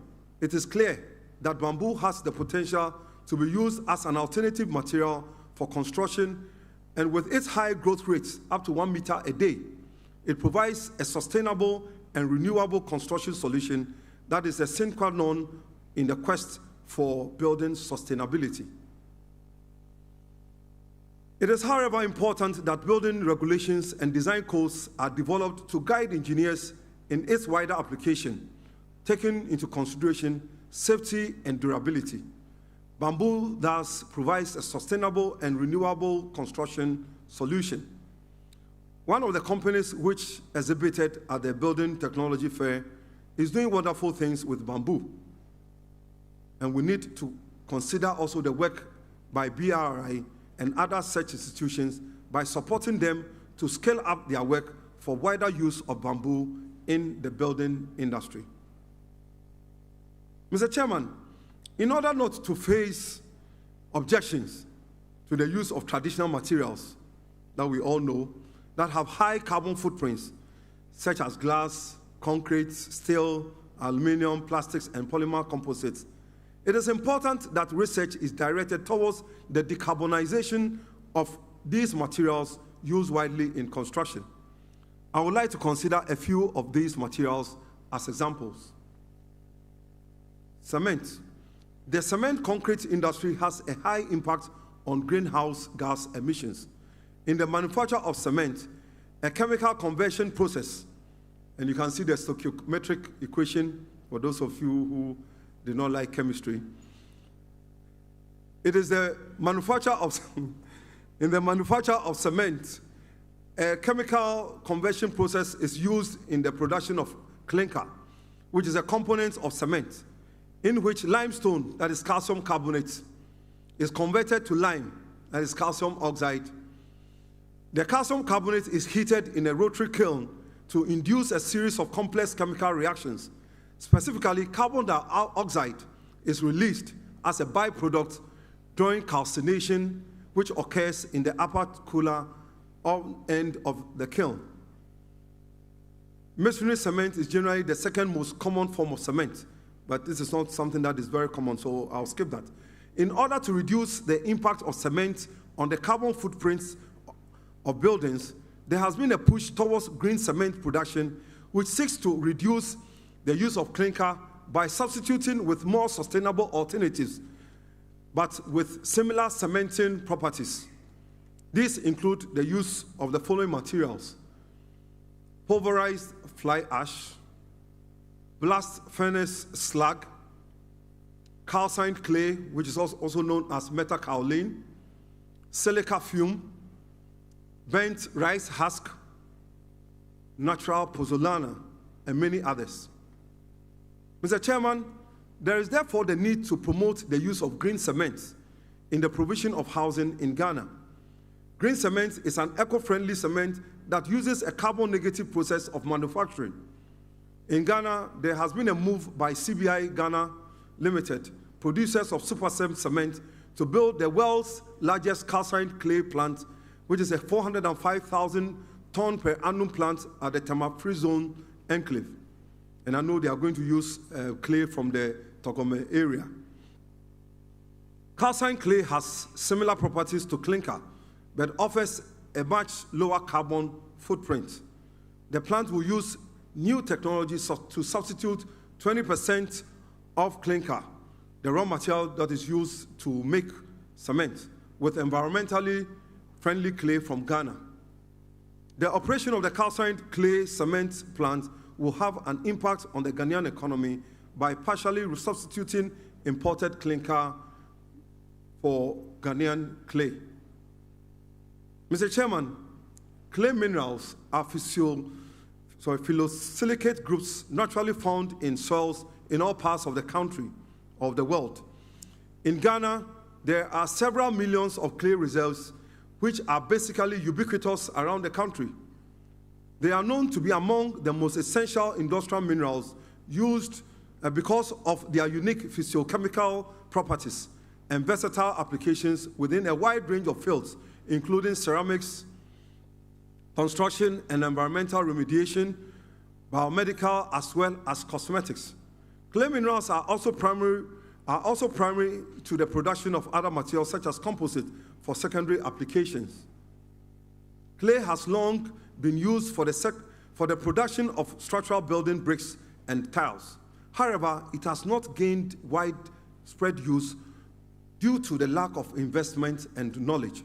Speaker 7: it is clear that bamboo has the potential to be used as an alternative material for construction, and with its high growth rates, up to 1 meter a day, it provides a sustainable and renewable construction solution that is a sine qua non in the quest for building sustainability. It is, however, important that building regulations and design codes are developed to guide engineers in its wider application, taking into consideration safety and durability. Bamboo thus provides a sustainable and renewable construction solution. One of the companies which exhibited at the Building Technology Fair is doing wonderful things with bamboo. And we need to consider also the work by BRI and other such institutions by supporting them to scale up their work for wider use of bamboo in the building industry. Mr. Chairman, in order not to face objections to the use of traditional materials that we all know that have high carbon footprints, such as glass, concrete, steel, aluminum, plastics, and polymer composites, it is important that research is directed towards the decarbonization of these materials used widely in construction. I would like to consider a few of these materials as examples. Cement. The cement concrete industry has a high impact on greenhouse gas emissions. In the manufacture of cement, a chemical conversion process, and you can see the stoichiometric equation for those of you who do not like chemistry. It is the manufacture of, in the manufacture of cement, a chemical conversion process is used in the production of clinker, which is a component of cement, in which limestone, that is calcium carbonate, is converted to lime, that is calcium oxide. The calcium carbonate is heated in a rotary kiln to induce a series of complex chemical reactions. Specifically, carbon dioxide is released as a byproduct during calcination, which occurs in the upper cooler end of the kiln. Masonry cement is generally the second most common form of cement, but this is not something that is very common, so I'll skip that. In order to reduce the impact of cement on the carbon footprints of buildings, there has been a push towards green cement production, which seeks to reduce the use of clinker by substituting with more sustainable alternatives, but with similar cementing properties. These include the use of the following materials: pulverized fly ash, blast furnace slag, calcined clay, which is also known as metakaolin, silica fume, burnt rice husk, natural pozzolana, and many others. Mr. Chairman, there is therefore the need to promote the use of green cement in the provision of housing in Ghana. Green cement is an eco-friendly cement that uses a carbon-negative process of manufacturing. In Ghana, there has been a move by CBI Ghana Limited, producers of Super cement, to build the world's largest calcined clay plant, which is a 405,000 ton per annum plant at the Tamafri Zone enclave. And I know they are going to use clay from the Tokome area. Calcined clay has similar properties to clinker, but offers a much lower carbon footprint. The plant will use new technology to substitute 20% of clinker, the raw material that is used to make cement, with environmentally friendly clay from Ghana. The operation of the calcined clay cement plant will have an impact on the Ghanaian economy by partially substituting imported clinker for Ghanaian clay. Mr. Chairman, clay minerals are phyllosilicate groups naturally found in soils in all parts of the country, of the world. In Ghana, there are several millions of clay reserves which are basically ubiquitous around the country. They are known to be among the most essential industrial minerals used because of their unique physiochemical properties and versatile applications within a wide range of fields, including ceramics, construction and environmental remediation, biomedical, as well as cosmetics. Clay minerals are also primary to the production of other materials such as composite for secondary applications. Clay has long been used for the production of structural building bricks and tiles. However, it has not gained widespread use due to the lack of investment and knowledge.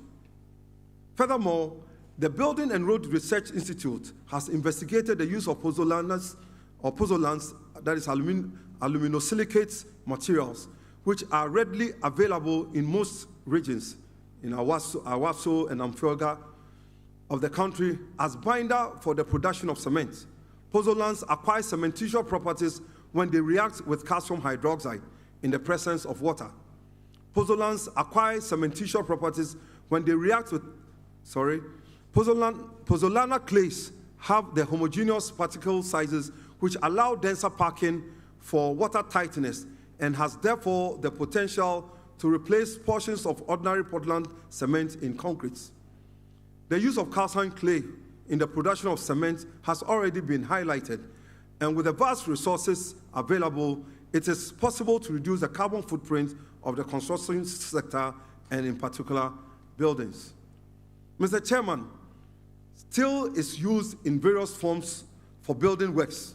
Speaker 7: Furthermore, the Building and Road Research Institute has investigated the use of pozzolans, that is aluminosilicate materials, which are readily available in most regions, in Awaso and Amfioga of the country, as binder for the production of cement. Pozzolans acquire cementitious properties when they react with calcium hydroxide in the presence of water. Pozzolans acquire cementitious properties when they react with, pozzolana clays have the homogeneous particle sizes which allow denser packing for water tightness and has therefore the potential to replace portions of ordinary Portland cement in concrete. The use of calcined clay in the production of cement has already been highlighted, and with the vast resources available, it is possible to reduce the carbon footprint of the construction sector and in particular buildings. Mr. Chairman, steel is used in various forms for building works.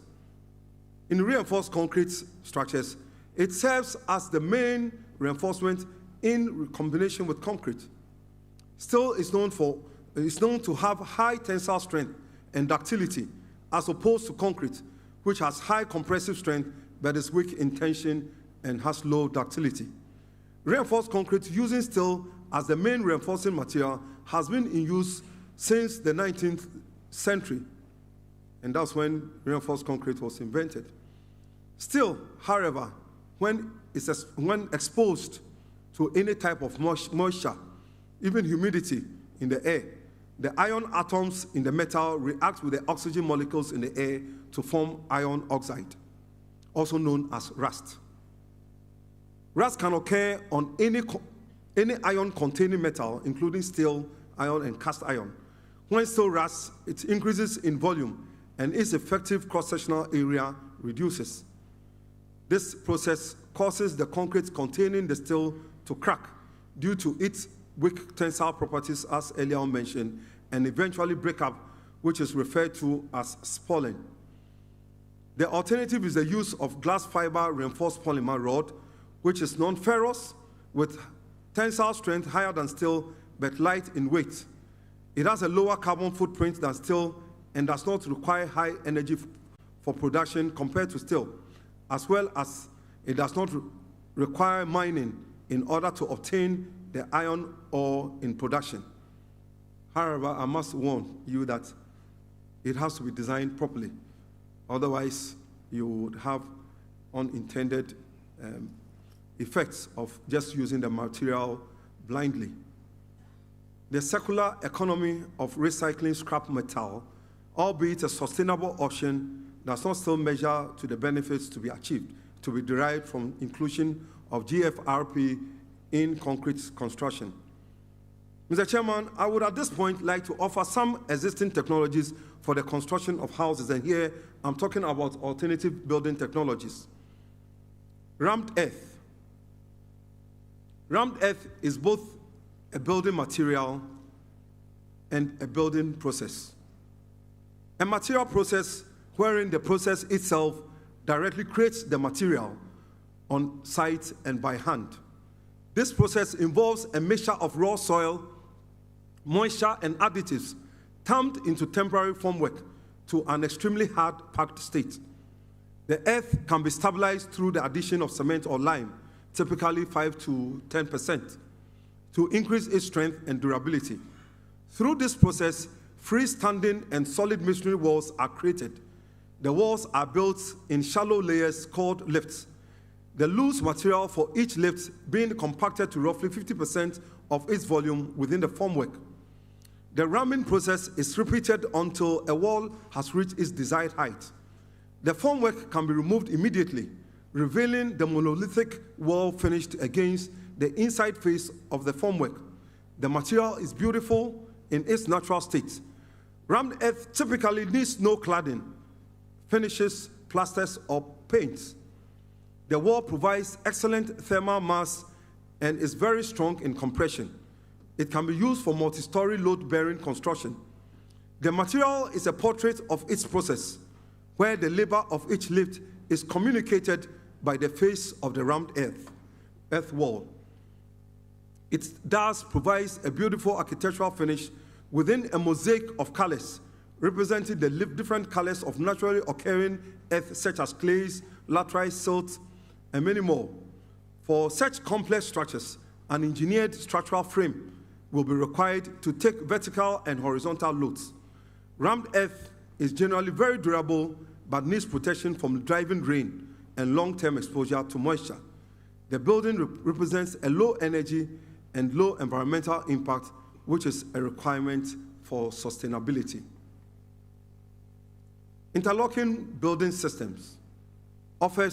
Speaker 7: In reinforced concrete structures, it serves as the main reinforcement in combination with concrete. Steel is known to have high tensile strength and ductility as opposed to concrete, which has high compressive strength but is weak in tension and has low ductility. Reinforced concrete using steel as the main reinforcing material has been in use since the 19th century, and that's when reinforced concrete was invented. Steel, however, when exposed to any type of moisture, even humidity in the air, the iron atoms in the metal react with the oxygen molecules in the air to form iron oxide, also known as rust. Rust can occur on any iron-containing metal, including steel, iron, and cast iron. When steel rusts, it increases in volume, and its effective cross-sectional area reduces. This process causes the concrete containing the steel to crack due to its weak tensile properties, as earlier mentioned, and eventually break up, which is referred to as spalling. The alternative is the use of glass fiber reinforced polymer rod, which is non-ferrous with tensile strength higher than steel but light in weight. It has a lower carbon footprint than steel and does not require high energy for production compared to steel, as well as it does not require mining in order to obtain the iron ore in production. However, I must warn you that it has to be designed properly. Otherwise, you would have unintended effects of just using the material blindly. The circular economy of recycling scrap metal, albeit a sustainable option, does not still measure to the benefits to be achieved, to be derived from inclusion of GFRP in concrete construction. Mr. Chairman, I would at this point like to offer some existing technologies for the construction of houses, and here I'm talking about alternative building technologies. Rammed earth. Rammed earth is both a building material and a building process. A material process wherein the process itself directly creates the material on site and by hand. This process involves a mixture of raw soil, moisture, and additives dumped into temporary formwork to an extremely hard packed state. The earth can be stabilized through the addition of cement or lime, typically 5 to 10%, to increase its strength and durability. Through this process, freestanding and solid masonry walls are created. The walls are built in shallow layers called lifts. The loose material for each lift being compacted to roughly 50% of its volume within the formwork. The ramming process is repeated until a wall has reached its desired height. The formwork can be removed immediately, revealing the monolithic wall finished against the inside face of the formwork. The material is beautiful in its natural state. Rammed earth typically needs no cladding, finishes, plasters, or paints. The wall provides excellent thermal mass and is very strong in compression. It can be used for multi-story load-bearing construction. The material is a portrait of its process, where the labor of each lift is communicated by the face of the rammed earth wall. It thus provides a beautiful architectural finish within a mosaic of colors, representing the different colors of naturally occurring earth, such as clays, laterite, silt, and many more. For such complex structures, an engineered structural frame will be required to take vertical and horizontal loads. Rammed earth is generally very durable, but needs protection from driving rain and long-term exposure to moisture. The building represents a low energy and low environmental impact, which is a requirement for sustainability. Interlocking building systems offer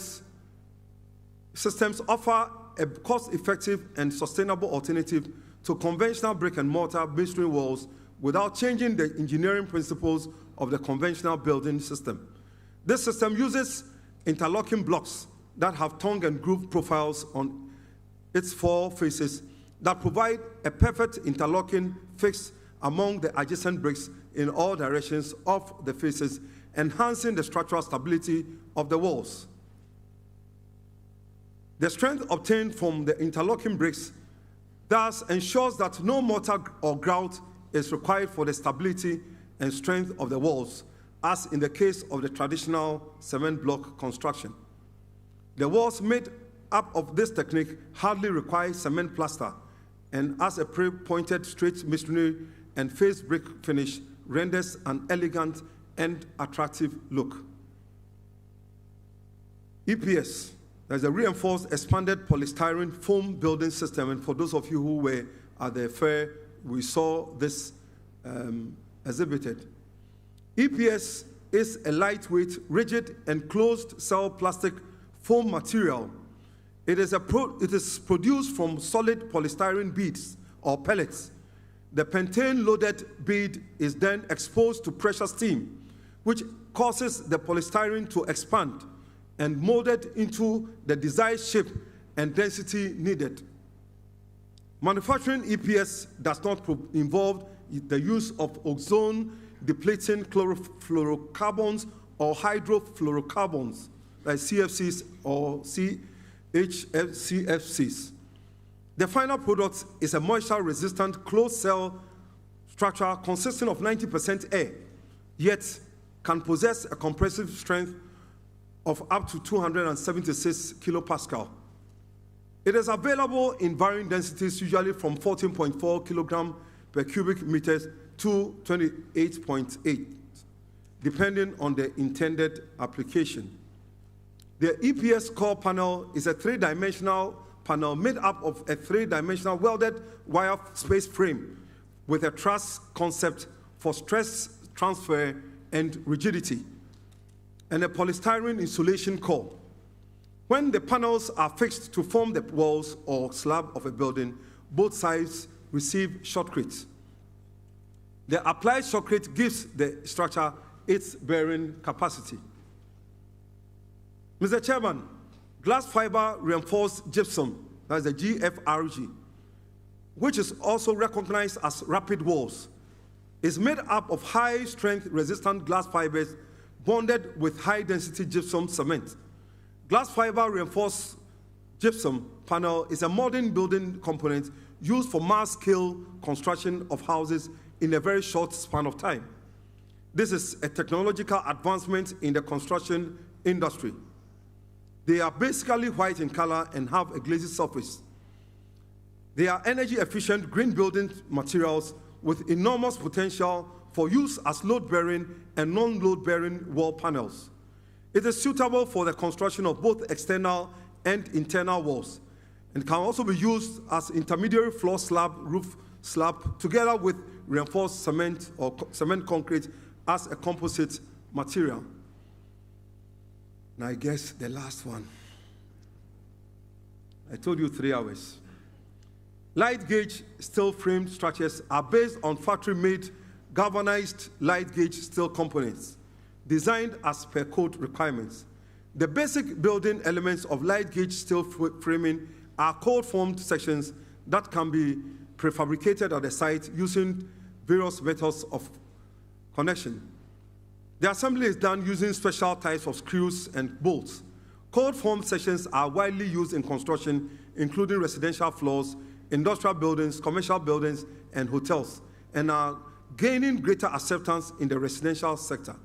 Speaker 7: a cost-effective and sustainable alternative to conventional brick and mortar masonry walls without changing the engineering principles of the conventional building system. This system uses interlocking blocks that have tongue and groove profiles on its four faces that provide a perfect interlocking fix among the adjacent bricks in all directions of the faces, enhancing the structural stability of the walls. The strength obtained from the interlocking bricks thus ensures that no mortar or grout is required for the stability and strength of the walls, as in the case of the traditional cement block construction. The walls made up of this technique hardly require cement plaster, and as a pre-pointed straight masonry and face brick finish renders an elegant and attractive look. EPS, there's a reinforced expanded polystyrene foam building system, and for those of you who were at the fair, we saw this exhibited. EPS is a lightweight, rigid, and closed-cell plastic foam material. It is produced from solid polystyrene beads or pellets. The pentane-loaded bead is then exposed to pressure steam, which causes the polystyrene to expand and molded into the desired shape and density needed. Manufacturing EPS does not involve the use of ozone-depleting chlorofluorocarbons or hydrofluorocarbons, like CFCs or CFCs. The final product is a moisture-resistant closed-cell structure consisting of 90% air, yet can possess a compressive strength of up to 276 kilopascal. It is available in varying densities, usually from 14.4 kilogram per cubic meters to 28.8, depending on the intended application. The EPS core panel is a three-dimensional panel made up of a three-dimensional welded wire space frame with a truss concept for stress transfer and rigidity, and a polystyrene insulation core. When the panels are fixed to form the walls or slab of a building, both sides receive shotcrete. The applied shotcrete gives the structure its bearing capacity. Mr. Chairman, glass fiber reinforced gypsum, that's the GFRG, which is also recognized as rapid walls, is made up of high-strength resistant glass fibers bonded with high-density gypsum cement. Glass fiber reinforced gypsum panel is a modern building component used for mass-scale construction of houses in a very short span of time. This is a technological advancement in the construction industry. They are basically white in color and have a glazy surface. They are energy-efficient green building materials with enormous potential for use as load-bearing and non-load-bearing wall panels. It is suitable for the construction of both external and internal walls, and can also be used as intermediary floor slab, roof slab, together with reinforced cement or cement concrete as a composite material. Now I guess the last one. I told you 3 hours. Light gauge steel frame structures are based on factory-made galvanized light gauge steel components designed as per code requirements. The basic building elements of light gauge steel framing are cold-formed sections that can be prefabricated at the site using various methods of connection. The assembly is done using special types of screws and bolts. Cold-formed sections are widely used in construction, including residential floors, industrial buildings, commercial buildings, and hotels, and are gaining greater acceptance in the residential sector.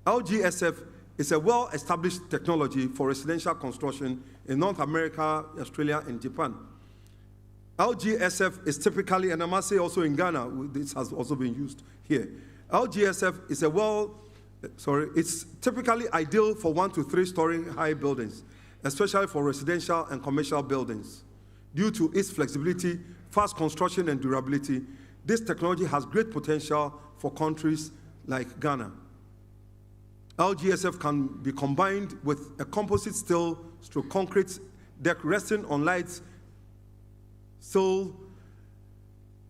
Speaker 7: LGSF is a well-established technology for residential construction in North America, Australia, and Japan. LGSF is typically, and I must say also in Ghana, this has also been used here. LGSF is it's typically ideal for 1 to 3 story high buildings, especially for residential and commercial buildings. Due to its flexibility, fast construction, and durability, this technology has great potential for countries like Ghana. LGSF can be combined with a composite steel concrete deck resting on light steel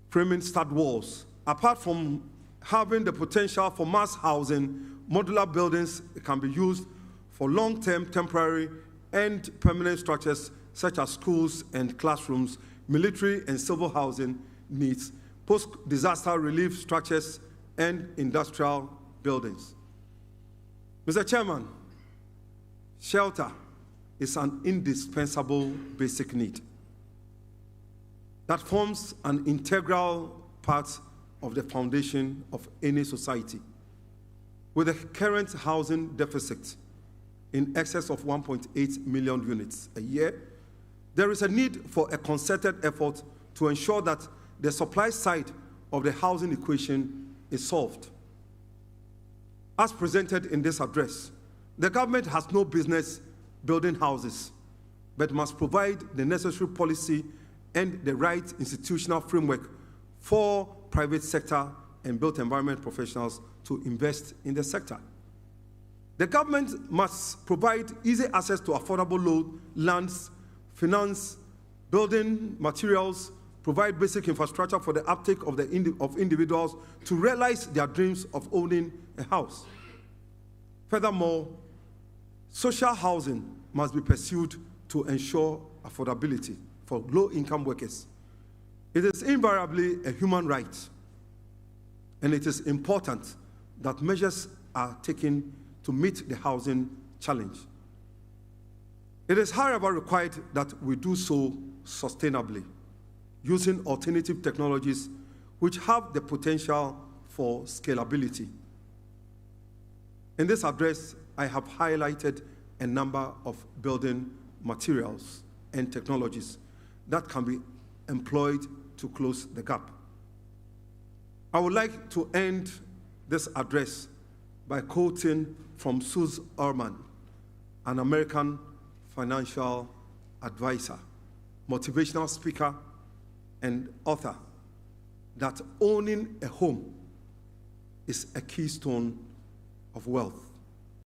Speaker 7: framing stud walls. Apart from having the potential for mass housing, modular buildings can be used for long-term, temporary, and permanent structures such as schools and classrooms, military and civil housing needs, post-disaster relief structures, and industrial buildings. Mr. Chairman, shelter is an indispensable basic need that forms an integral part of the foundation of any society. With the current housing deficit in excess of 1.8 million units a year, there is a need for a concerted effort to ensure that the supply side of the housing equation is solved. As presented in this address, the government has no business building houses, but must provide the necessary policy and the right institutional framework for private sector and built environment professionals to invest in the sector. The government must provide easy access to affordable loan, lands, finance, building materials, provide basic infrastructure for the uptake of individuals to realize their dreams of owning a house. Furthermore, social housing must be pursued to ensure affordability for low-income workers. It is invariably a human right, and it is important that measures are taken to meet the housing challenge. It is, however, required that we do so sustainably, using alternative technologies which have the potential for scalability. In this address, I have highlighted a number of building materials and technologies that can be employed to close the gap. I would like to end this address by quoting from Suze Orman, an American financial advisor, motivational speaker, and author, that owning a home is a keystone of wealth.